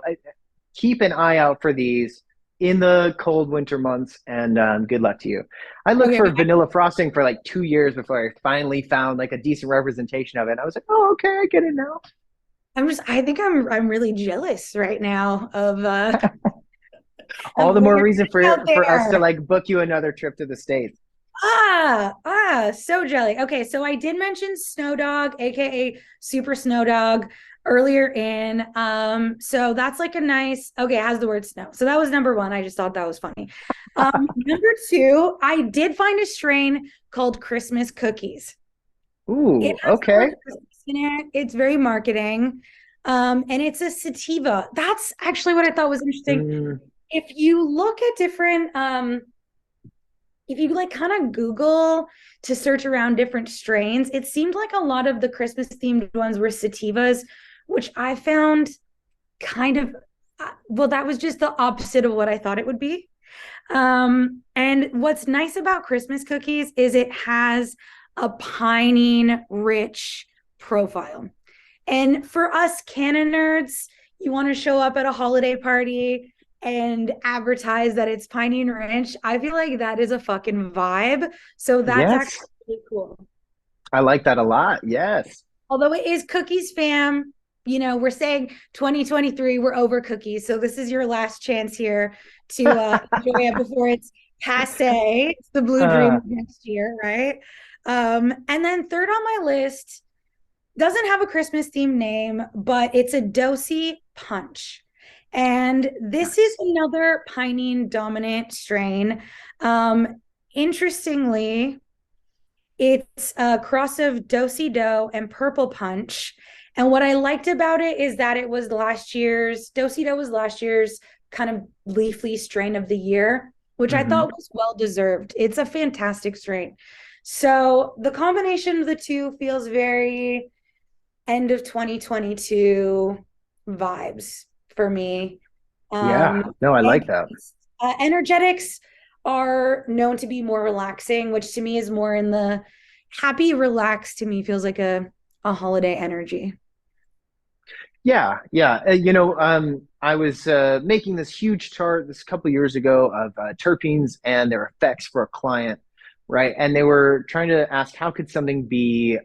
keep an eye out for these in the cold winter months, and good luck to you. I looked for vanilla frosting for like 2 years before I finally found like a decent representation of it. I was like, oh, okay, I get it now. I think I'm really jealous right now of all the more reason for us to there. like book you another trip to the States. So jelly. Okay, so I did mention Snow Dog, aka Super Snow Dog, earlier in. So that's like a nice. Okay, it has the word snow. So that was number one. I just thought that was funny. Number two, I did find a strain called Christmas Cookies. Ooh, okay. It's very marketing. And it's a sativa. That's actually what I thought was interesting. If you look at different if you like kind of Google to search around different strains, it seemed like a lot of the Christmas themed ones were sativas, which I found kind of, well, that was just the opposite of what I thought it would be. And what's nice about Christmas cookies is it has a pinene-rich profile. And for us canna nerds, you want to show up at a holiday party and advertise that it's pinene-rich. I feel like that is a fucking vibe. So that's Yes, actually really cool. I like that a lot. Yes. Although it is cookies fam, you know, we're saying 2023, we're over cookies. So this is your last chance here to enjoy it before it's passe. It's the blue dream Uh, of next year, right? And then third on my list doesn't have a Christmas themed name, but it's a Dosey Punch. And this is another pinene dominant strain. Interestingly, it's a cross of Dosey Do and Purple Punch. And what I liked about it is that it was Dosey Do was last year's kind of leafy strain of the year, which I mhm. thought was well deserved. It's a fantastic strain. So the combination of the two feels very end of 2022 vibes for me. Yeah. No, I like that. Energetics are known to be more relaxing, which to me is more in the happy, relaxed to me feels like a holiday energy. Yeah, yeah. I was making this huge chart this couple years ago of terpenes and their effects for a client, right? And they were trying to ask how could something be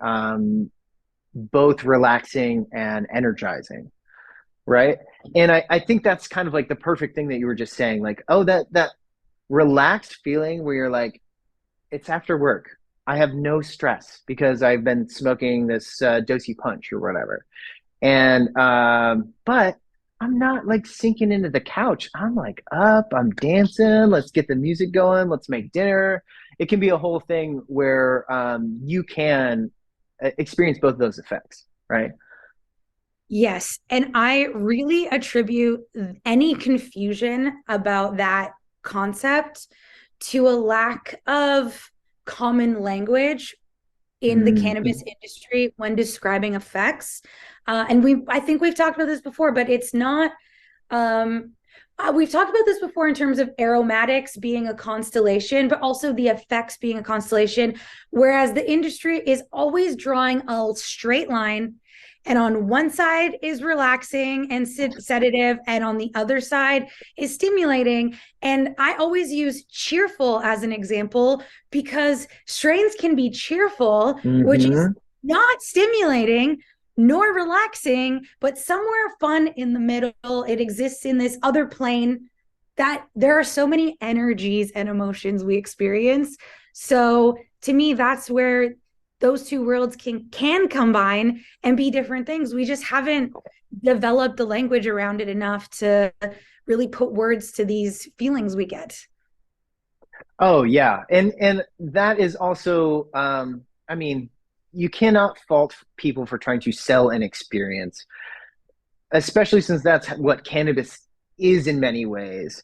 both relaxing and energizing, right? And I think that's kind of like the perfect thing that you were just saying, like, oh, that relaxed feeling where you're like, it's after work. I have no stress because I've been smoking this dosey punch or whatever. And but I'm not like sinking into the couch. I'm like up, I'm dancing, let's get the music going, let's make dinner. It can be a whole thing where you can experience both of those effects, right? Yes. And I really attribute any confusion about that concept to a lack of common language in the Mhm. cannabis industry when describing effects. I think we've talked about this before, but it's not. We've talked about this before in terms of aromatics being a constellation, but also the effects being a constellation. Whereas the industry is always drawing a straight line, and on one side is relaxing and sedative, and on the other side is stimulating. And I always use cheerful as an example because strains can be cheerful, which is Mhm. not stimulating nor relaxing, but somewhere fun in the middle. It exists in this other plane that there are so many energies and emotions we experience. So to me, that's where those two worlds can combine and be different things. We just haven't developed the language around it enough to really put words to these feelings we get. Oh yeah. And that is also I mean, you cannot fault people for trying to sell an experience, especially since that's what cannabis is in many ways.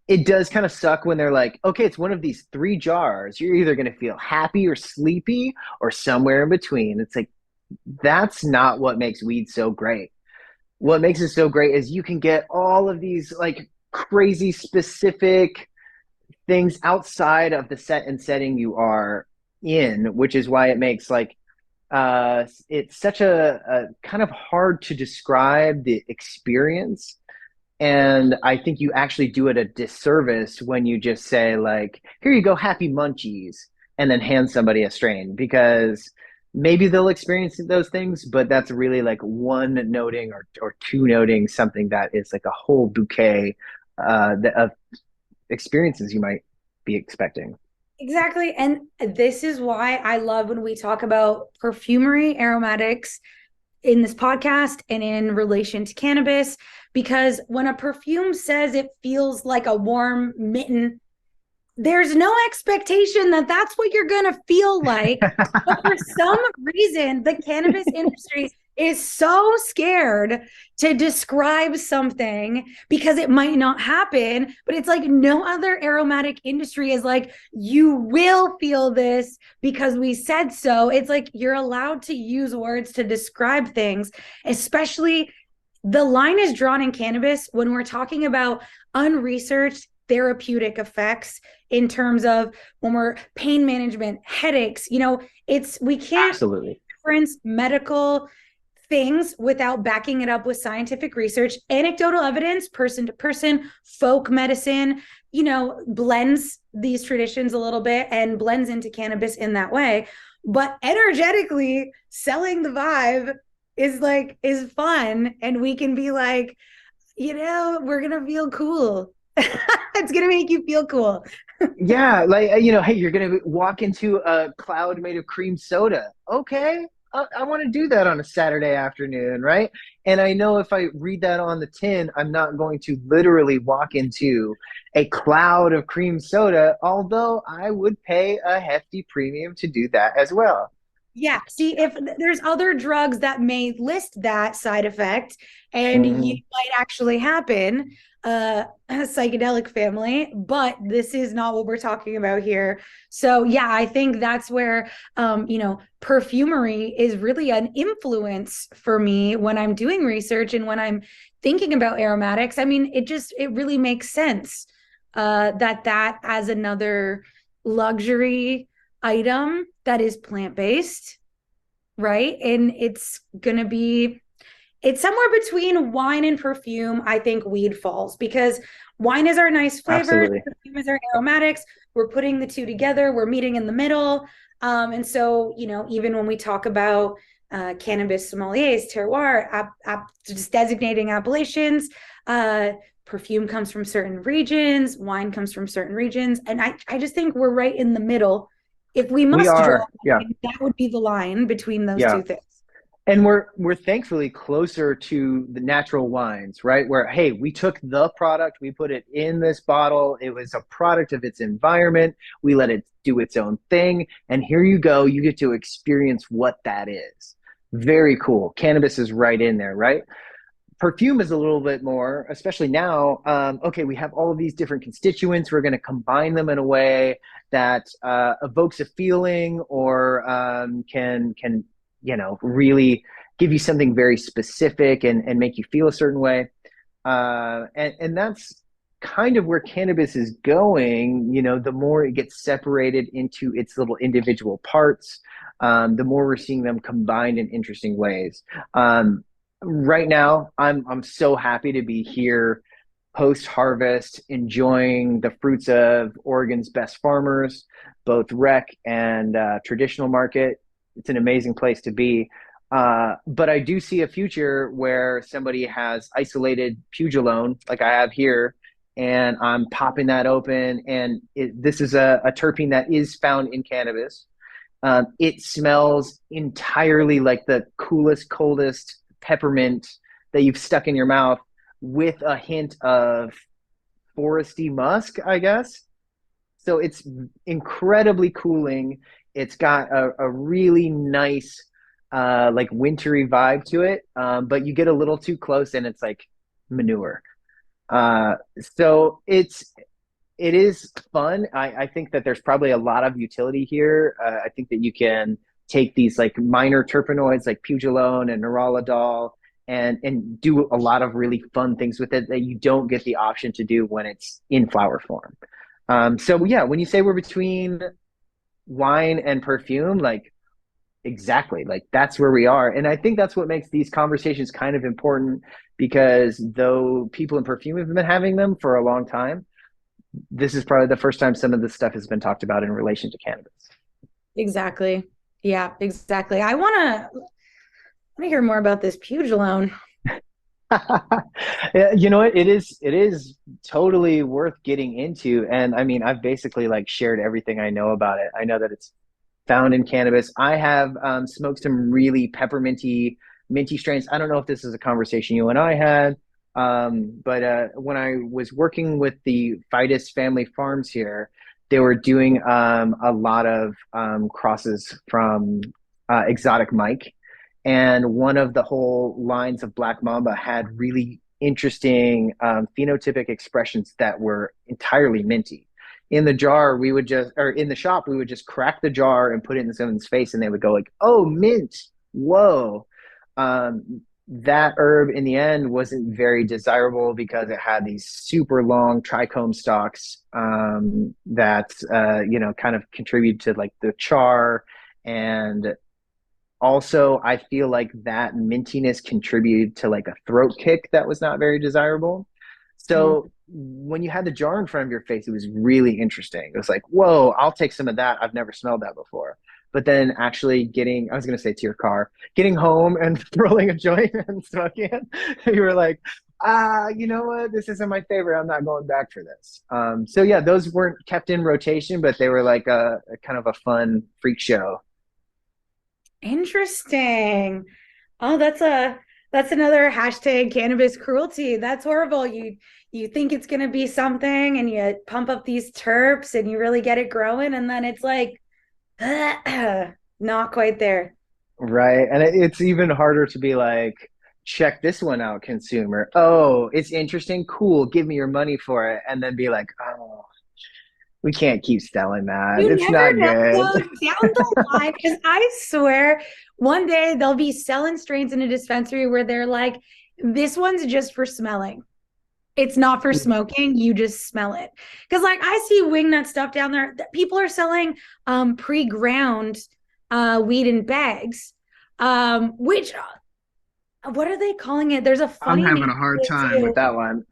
It does kind of suck when they're like, okay, it's one of these three jars. You're either going to feel happy or sleepy or somewhere in between. It's like, that's not what makes weed so great. What makes it so great is you can get all of these like crazy specific things outside of the set and setting you are in, which is why it makes like it's such a kind of hard to describe the experience. And I think you actually do it a disservice when you just say, like, here you go, happy munchies, and then hand somebody a strain because maybe they'll experience those things, but that's really like one noting or two noting something that is like a whole bouquet of experiences you might be expecting. Exactly. And this is why I love when we talk about perfumery, aromatics in this podcast and in relation to cannabis, because when a perfume says it feels like a warm mitten, there's no expectation that that's what you're going to feel like. But for some reason, the cannabis industry is so scared to describe something because it might not happen, but it's like no other aromatic industry is like, you will feel this because we said so. It's like you're allowed to use words to describe things, especially the line is drawn in cannabis when we're talking about unresearched therapeutic effects in terms of when we're pain management, headaches, it's we can't Absolutely. reference medical things without backing it up with scientific research, anecdotal evidence, person to person, folk medicine, blends these traditions a little bit and blends into cannabis in that way. But energetically selling the vibe is fun. And we can be like, we're going to feel cool. It's going to make you feel cool. Yeah, like hey, you're gonna walk into a cloud made of cream soda. Okay, I want to do that on a Saturday afternoon, right? And I know if I read that on the tin, I'm not going to literally walk into a cloud of cream soda, although I would pay a hefty premium to do that as well. Yeah. See, if there's other drugs that may list that side effect and you Mhm. might actually happen, a psychedelic family, but this is not what we're talking about here. So yeah, I think that's where perfumery is really an influence for me when I'm doing research and when I'm thinking about aromatics. I mean, it really makes sense that as another luxury item that is plant-based, right? And it's somewhere between wine and perfume. I think weed falls because wine is our nice flavors, Absolutely. perfume is our aromatics. We're putting the two together, we're meeting in the middle. And so, even when we talk about cannabis sommeliers, terroir, just designating appellations, perfume comes from certain regions, wine comes from certain regions. And I just think we're right in the middle. If we We must draw are. a Yeah. line, that would be the line between those Yeah. two things. And we're thankfully closer to the natural wines, right? Where hey, we took the product, we put it in this bottle. It was a product of its environment. We let it do its own thing, and here you go. You get to experience what that is. Very cool. Cannabis is right in there, right? Perfume is a little bit more, especially now. Okay, we have all of these different constituents. We're going to combine them in a way that evokes a feeling or can really give you something very specific and make you feel a certain way. And that's kind of where cannabis is going. The more it gets separated into its little individual parts, the more we're seeing them combined in interesting ways. Right now, I'm so happy to be here post harvest, enjoying the fruits of Oregon's best farmers, both rec and traditional market. It's an amazing place to be. But I do see a future where somebody has isolated Pugelone, like I have here, and I'm popping that open. And this is a terpene that is found in cannabis. It smells entirely like the coolest, coldest peppermint that you've stuck in your mouth with a hint of foresty musk, I guess. So it's incredibly cooling. It's got a really nice, like wintry vibe to it, but you get a little too close and it's like manure. So it is fun. I think that there's probably a lot of utility here. I think that you can take these like minor terpenoids like pugelone and neuroladol and do a lot of really fun things with it that you don't get the option to do when it's in flower form. So yeah, when you say we're between wine and perfume, like exactly, like that's where we are. And I think that's what makes these conversations kind of important because though people in perfume have been having them for a long time, this is probably the first time some of this stuff has been talked about in relation to cannabis. Exactly. Yeah, exactly. I want to hear more about this Pugelone. Yeah, you know what? It is totally worth getting into. And I mean, I've basically like shared everything I know about it. I know that it's found in cannabis. I have smoked some really pepperminty, minty strains. I don't know if this is a conversation you and I had, but when I was working with the Fidus family farms here, they were doing a lot of crosses from exotic Mike. and one of the whole lines of Black Mamba had really interesting phenotypic expressions that were entirely minty. In the jar, we would just, or in the shop, we would just crack the jar and put it in someone's face, and they would go like, "Oh, mint! Whoa!" That herb in the end wasn't very desirable because it had these super long trichome stalks that kind of contribute to like the char, and also I feel like that mintiness contributed to like a throat kick that was not very desirable. Mm. So when you had the jar in front of your face, it was really interesting. It was like, whoa, I'll take some of that. I've never smelled that before. But then actually getting, I was going to say to your car, getting home and rolling a joint and smoking it, you were like, you know what? This isn't my favorite. I'm not going back for this. So yeah, those weren't kept in rotation, but they were like a kind of a fun freak show. Interesting. Oh, that's another hashtag cannabis cruelty. That's horrible. You think it's gonna be something and you pump up these terps and you really get it growing, and then it's like not quite there. Right. And it's even harder to be like, check this one out, consumer. Oh, it's interesting. Cool. Give me your money for it. And then be like, oh, we can't keep selling that. You It's never not know good. though, down the line, because I swear one day they'll be selling strains in a dispensary where they're like, this one's just for smelling. It's not for smoking. You just smell it. Because like I see wingnut stuff down there. People are selling pre-ground weed in bags. Which what are they calling it? There's a I'm funny having name a hard for it time with too. that one.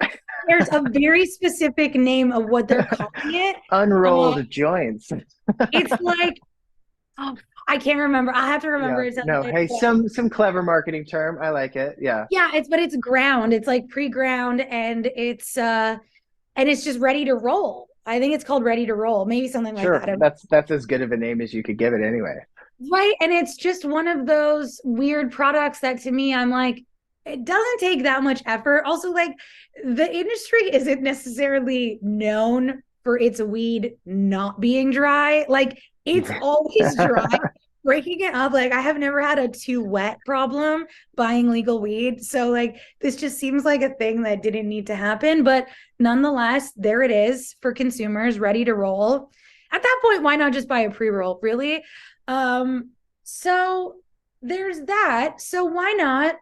There's a very specific name of what they're calling it. Uh, Unrolled joints. it's like, oh, I can't remember. I have to remember Yeah. it No, later. hey, some clever marketing term. I like it. Yeah. Yeah, it's ground. It's like pre-ground, and it's just ready to roll. I think it's called ready to roll, maybe something like Sure. that. That's as good of a name as you could give it anyway. Right. And it's just one of those weird products that to me, I'm like, it doesn't take that much effort. Also, like the industry isn't necessarily known for its weed not being dry. Like it's always dry. Breaking it up, like I have never had a too wet problem buying legal weed. So like this just seems like a thing that didn't need to happen. But nonetheless, there it is for consumers ready to roll. At that point, why not just buy a pre-roll, really? So there's that. So why not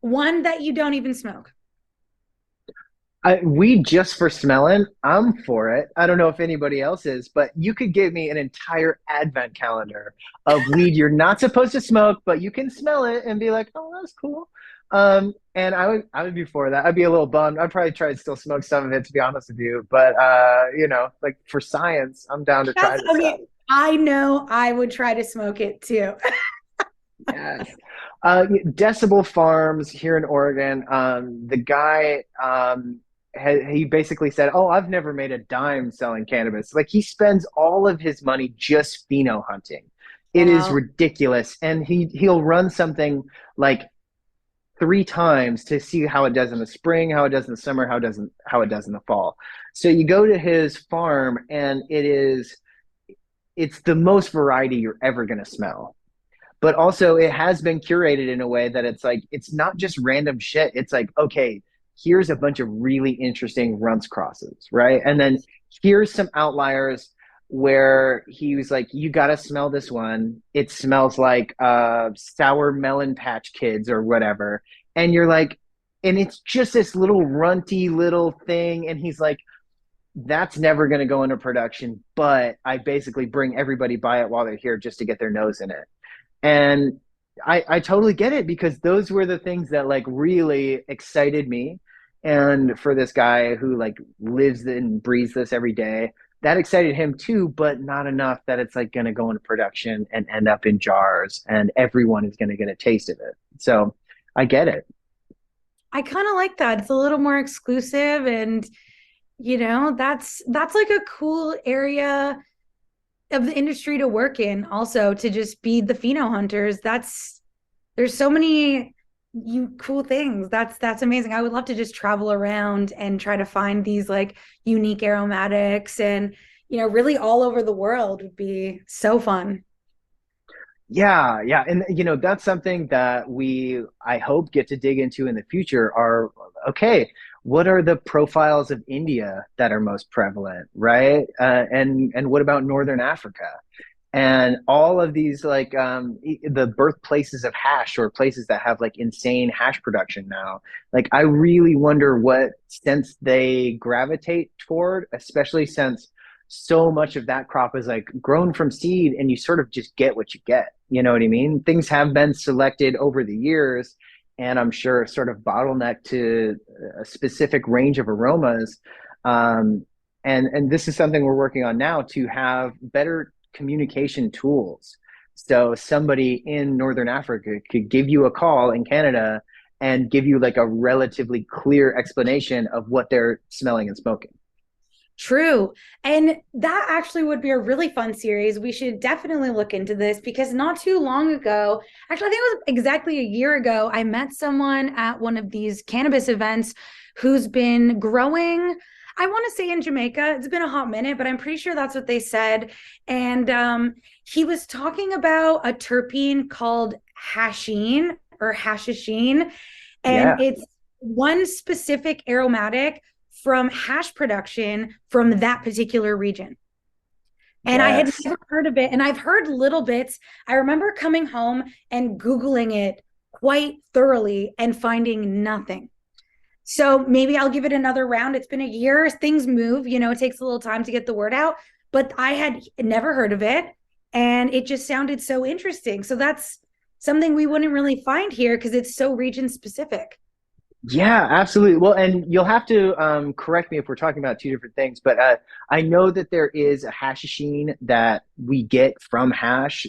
one that you don't even smoke? Weed just for smelling, I'm for it. I don't know if anybody else is, but you could give me an entire advent calendar of weed you're not supposed to smoke, but you can smell it and be like, "Oh, that's cool." And I would be for that. I'd be a little bummed. I'd probably try to still smoke some of it, to be honest with you. But like for science, I'm down to try That's this stuff. okay. I know I would try to smoke it too. Yes. Decibel Farms here in Oregon. The guy, he basically said, "Oh, I've never made a dime selling cannabis." Like he spends all of his money just pheno hunting. It is Wow. ridiculous, and he'll run something like three times to see how it does in the spring, how it does in the summer, how it does in the fall. So you go to his farm, and it's the most variety you're ever going to smell, but also it has been curated in a way that it's like it's not just random shit. It's like, okay, here's a bunch of really interesting runts crosses, right? And then here's some outliers where he was like, you gotta smell this one. It smells like sour melon patch kids or whatever. And you're like, and it's just this little runty little thing. And he's like, that's never going to go into production, but I basically bring everybody by it while they're here just to get their nose in it. And I totally get it because those were the things that like really excited me. And for this guy who like lives and breathes this every day, that excited him too, but not enough that it's like going to go into production and end up in jars and everyone is going to get a taste of it. So I get it. I kind of like that. It's a little more exclusive, and that's like a cool area of the industry to work in, also to just be the pheno hunters. There's so many you cool things. That's amazing. I would love to just travel around and try to find these like unique aromatics, and really all over the world would be so fun. Yeah. And that's something that I hope, get to dig into in the future are, okay, what are the profiles of India that are most prevalent, right? And what about Northern Africa? And all of these, like, the birthplaces of hash, or places that have like insane hash production now. Like, I really wonder what sense they gravitate toward, especially since so much of that crop is like grown from seed, and you sort of just get what you get. You know what I mean? Things have been selected over the years, and I'm sure sort of bottlenecked to a specific range of aromas. And this is something we're working on now, to have better communication tools. So somebody in Northern Africa could give you a call in Canada and give you like a relatively clear explanation of what they're smelling and smoking. True. And that actually would be a really fun series. We should definitely look into this because not too long ago, actually, I think it was exactly a year ago, I met someone at one of these cannabis events who's been growing, I want to say in Jamaica. It's been a hot minute, but I'm pretty sure that's what they said. And he was talking about a terpene called hasheen or hashisheen. And Yeah. it's one specific aromatic from hash production from that particular region. And I had Yes. never heard of it. And I've heard little bits. I remember coming home and Googling it quite thoroughly and finding nothing. So maybe I'll give it another round. It's been a year. Things move, it takes a little time to get the word out. But I had never heard of it. And it just sounded so interesting. So that's something we wouldn't really find here because it's so region specific. Yeah, absolutely. Well, and you'll have to correct me if we're talking about two different things, but I know that there is a hashishene that we get from hash,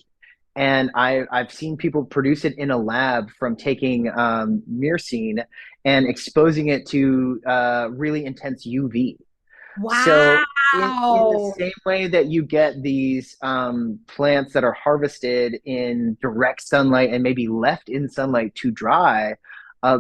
and I've seen people produce it in a lab from taking myrcene and exposing it to really intense UV. So in the Wow. same way that you get these plants that are harvested in direct sunlight and maybe left in sunlight to dry, uh,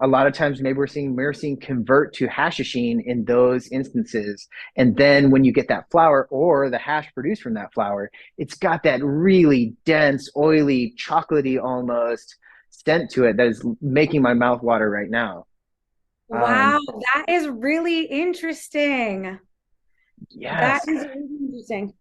a lot of times maybe we're seeing myrcene convert to hashishene in those instances. And then when you get that flower or the hash produced from that flower, it's got that really dense, oily, chocolatey almost scent to it that is making my mouth water right now. Wow, Um, that is really interesting. That yes. is really interesting.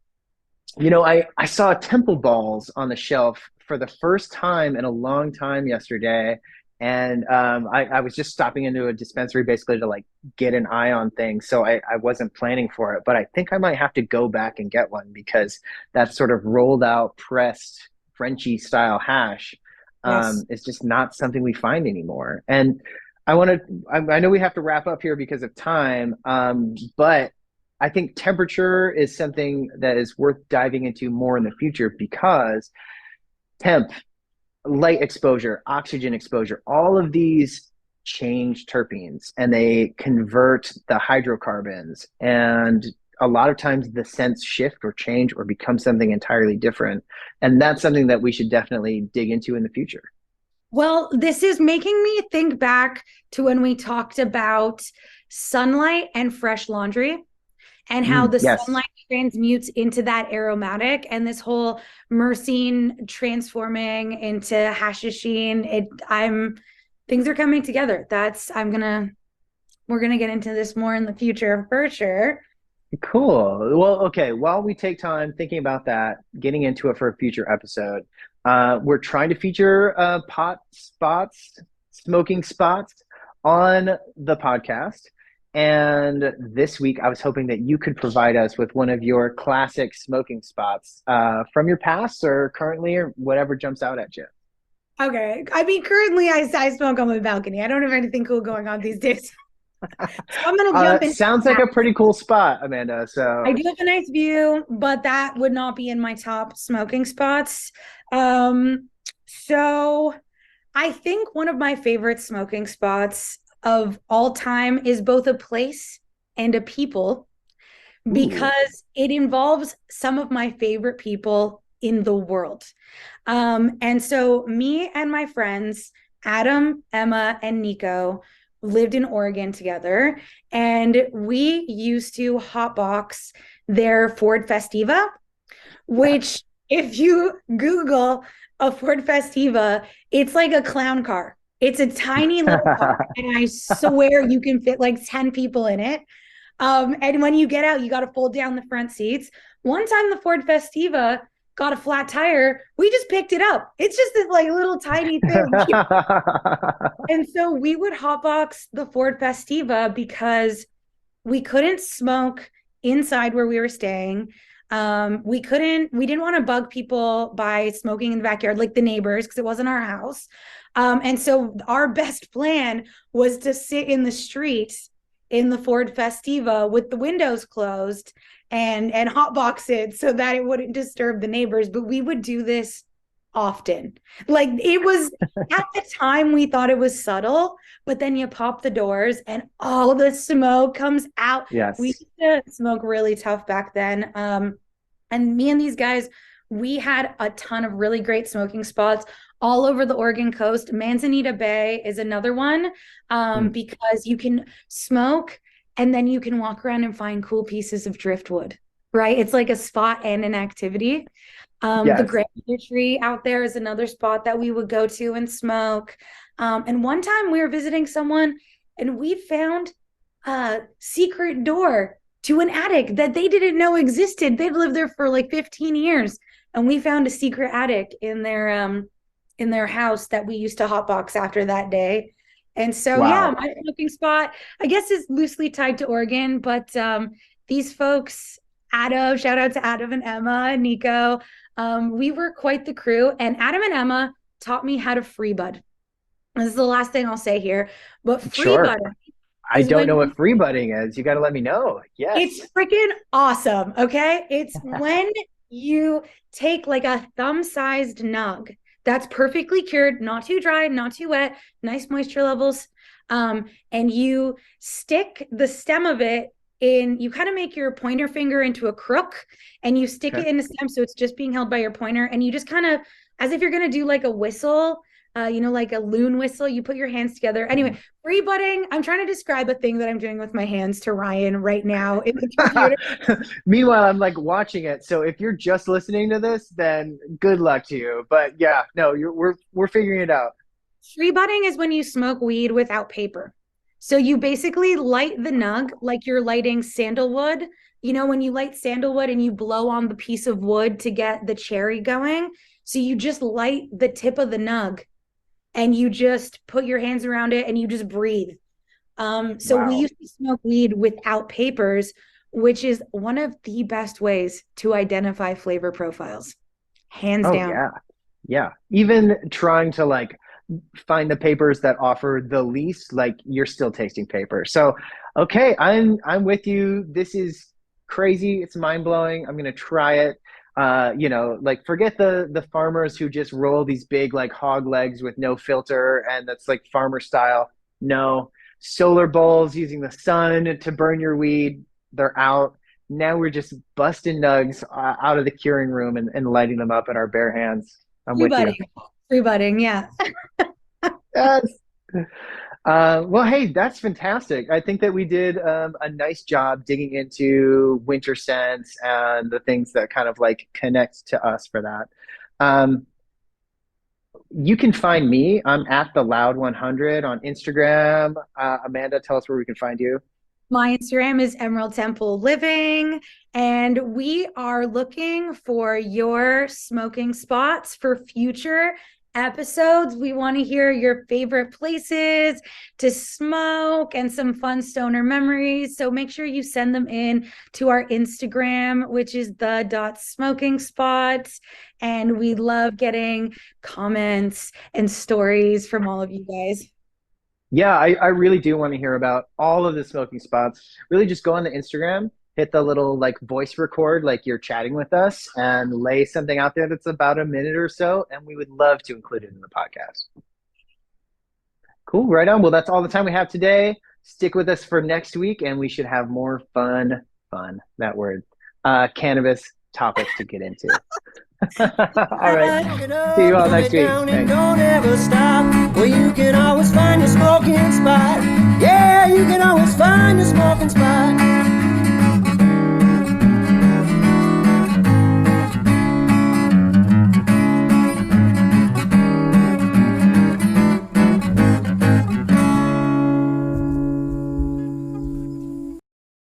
I saw temple balls on the shelf for the first time in a long time yesterday. And I was just stopping into a dispensary basically to like get an eye on things. So I wasn't planning for it, but I think I might have to go back and get one because that sort of rolled out, pressed Frenchy style hash Yes. is just not something we find anymore. And I know we have to wrap up here because of time, but I think temperature is something that is worth diving into more in the future because temp, light exposure, oxygen exposure, all of these change terpenes and they convert the hydrocarbons. And a lot of times the scents shift or change or become something entirely different. And that's something that we should definitely dig into in the future. Well, this is making me think back to when we talked about sunlight and fresh laundry and how the Yes. sunlight transmutes into that aromatic and this whole myrcene transforming into hashishene. Things are coming together. We're gonna get into this more in the future for sure. Cool. Well, okay. While we take time thinking about that, getting into it for a future episode, we're trying to feature pot spots, smoking spots on the podcast. And this week, I was hoping that you could provide us with one of your classic smoking spots from your past or currently or whatever jumps out at you. Okay. I mean, currently I smoke on my balcony. I don't have anything cool going on these days. So I'm gonna jump into Sounds like that. a pretty cool spot, Amanda. So I do have a nice view, but that would not be in my top smoking spots. So I think one of my favorite smoking spots of all time is both a place and a people ooh, because it involves some of my favorite people in the world. And so me and my friends, Adam, Emma, and Nico, lived in Oregon together, and we used to hotbox their Ford Festiva, which if you Google a Ford Festiva, it's like a clown car. It's a tiny little car, and I swear you can fit like 10 people in it. And when you get out, you got to fold down the front seats. One time, the Ford Festiva got a flat tire. We just picked it up. It's just this like little tiny thing. And so we would hotbox the Ford Festiva because we couldn't smoke inside where we were staying. We didn't want to bug people by smoking in the backyard, like the neighbors, because it wasn't our house. And so our best plan was to sit in the street in the Ford Festiva with the windows closed and hotbox it so that it wouldn't disturb the neighbors. But we would do this often. Like, it was at the time we thought it was subtle, but then you pop the doors and all the smoke comes out. Yes. We used to smoke really tough back then. And me and these guys, we had a ton of really great smoking spots all over the Oregon coast. Manzanita Bay is another one, because you can smoke and then you can walk around and find cool pieces of driftwood, right? It's like a spot and an activity. Yes. The grandmother tree out there is another spot that we would go to and smoke. And one time we were visiting someone and we found a secret door to an attic that they didn't know existed. They'd lived there for like 15 years. And we found a secret attic in their house that we used to hotbox after that day. And so, Wow. yeah, my smoking spot, I guess, is loosely tied to Oregon, but these folks, Adam, shout out to Adam and Emma and Nico. We were quite the crew, and Adam and Emma taught me how to free bud. This is the last thing I'll say here, but free Sure. bud. I don't know what free budding is. You got to let me know. Yes. It's freaking awesome. Okay. It's when you take like a thumb-sized nug that's perfectly cured, not too dry, not too wet, nice moisture levels. And you stick the stem of it in, you kind of make your pointer finger into a crook and you stick it in the stem. So it's just being held by your pointer. And you just kind of, as if you're going to do like a whistle, like a loon whistle, you put your hands together. Anyway, free budding. I'm trying to describe a thing that I'm doing with my hands to Ryan right now in the computer. Meanwhile, I'm like watching it. So if you're just listening to this, then good luck to you. But yeah, no, we're figuring it out. Free budding is when you smoke weed without paper. So you basically light the nug like you're lighting sandalwood. You know, when you light sandalwood and you blow on the piece of wood to get the cherry going. So you just light the tip of the nug and you just put your hands around it and you just breathe. So Wow. we used to smoke weed without papers, which is one of the best ways to identify flavor profiles. Hands down. Yeah. Yeah. Even trying to like find the papers that offer the least, like you're still tasting paper. So, okay, I'm with you. This is crazy. It's mind blowing. I'm going to try it. Like forget the farmers who just roll these big like hog legs with no filter and that's like farmer style. No, solar bowls using the sun to burn your weed. They're out. Now we're just busting nugs out of the curing room and lighting them up in our bare hands. I'm with you. Free budding, yeah. Yes. Well, hey, that's fantastic. I think that we did a nice job digging into winter scents and the things that kind of like connect to us for that. You can find me. I'm at the Loud 100 on Instagram. Amanda, tell us where we can find you. My Instagram is Emerald Temple Living, and we are looking for your smoking spots for future episodes. We want to hear your favorite places to smoke and some fun stoner memories. So make sure you send them in to our Instagram, which is the.smokingspots. And we love getting comments and stories from all of you guys. Yeah, I really do want to hear about all of the smoking spots. Really just go on the Instagram, hit the little like voice record like you're chatting with us and lay something out there that's about a minute or so, and we would love to include it in the podcast. Cool, right on. Well, that's all the time we have today. Stick with us for next week and we should have more fun, that word, cannabis topics to get into. All right. See you all next week. Thanks. Don't ever stop.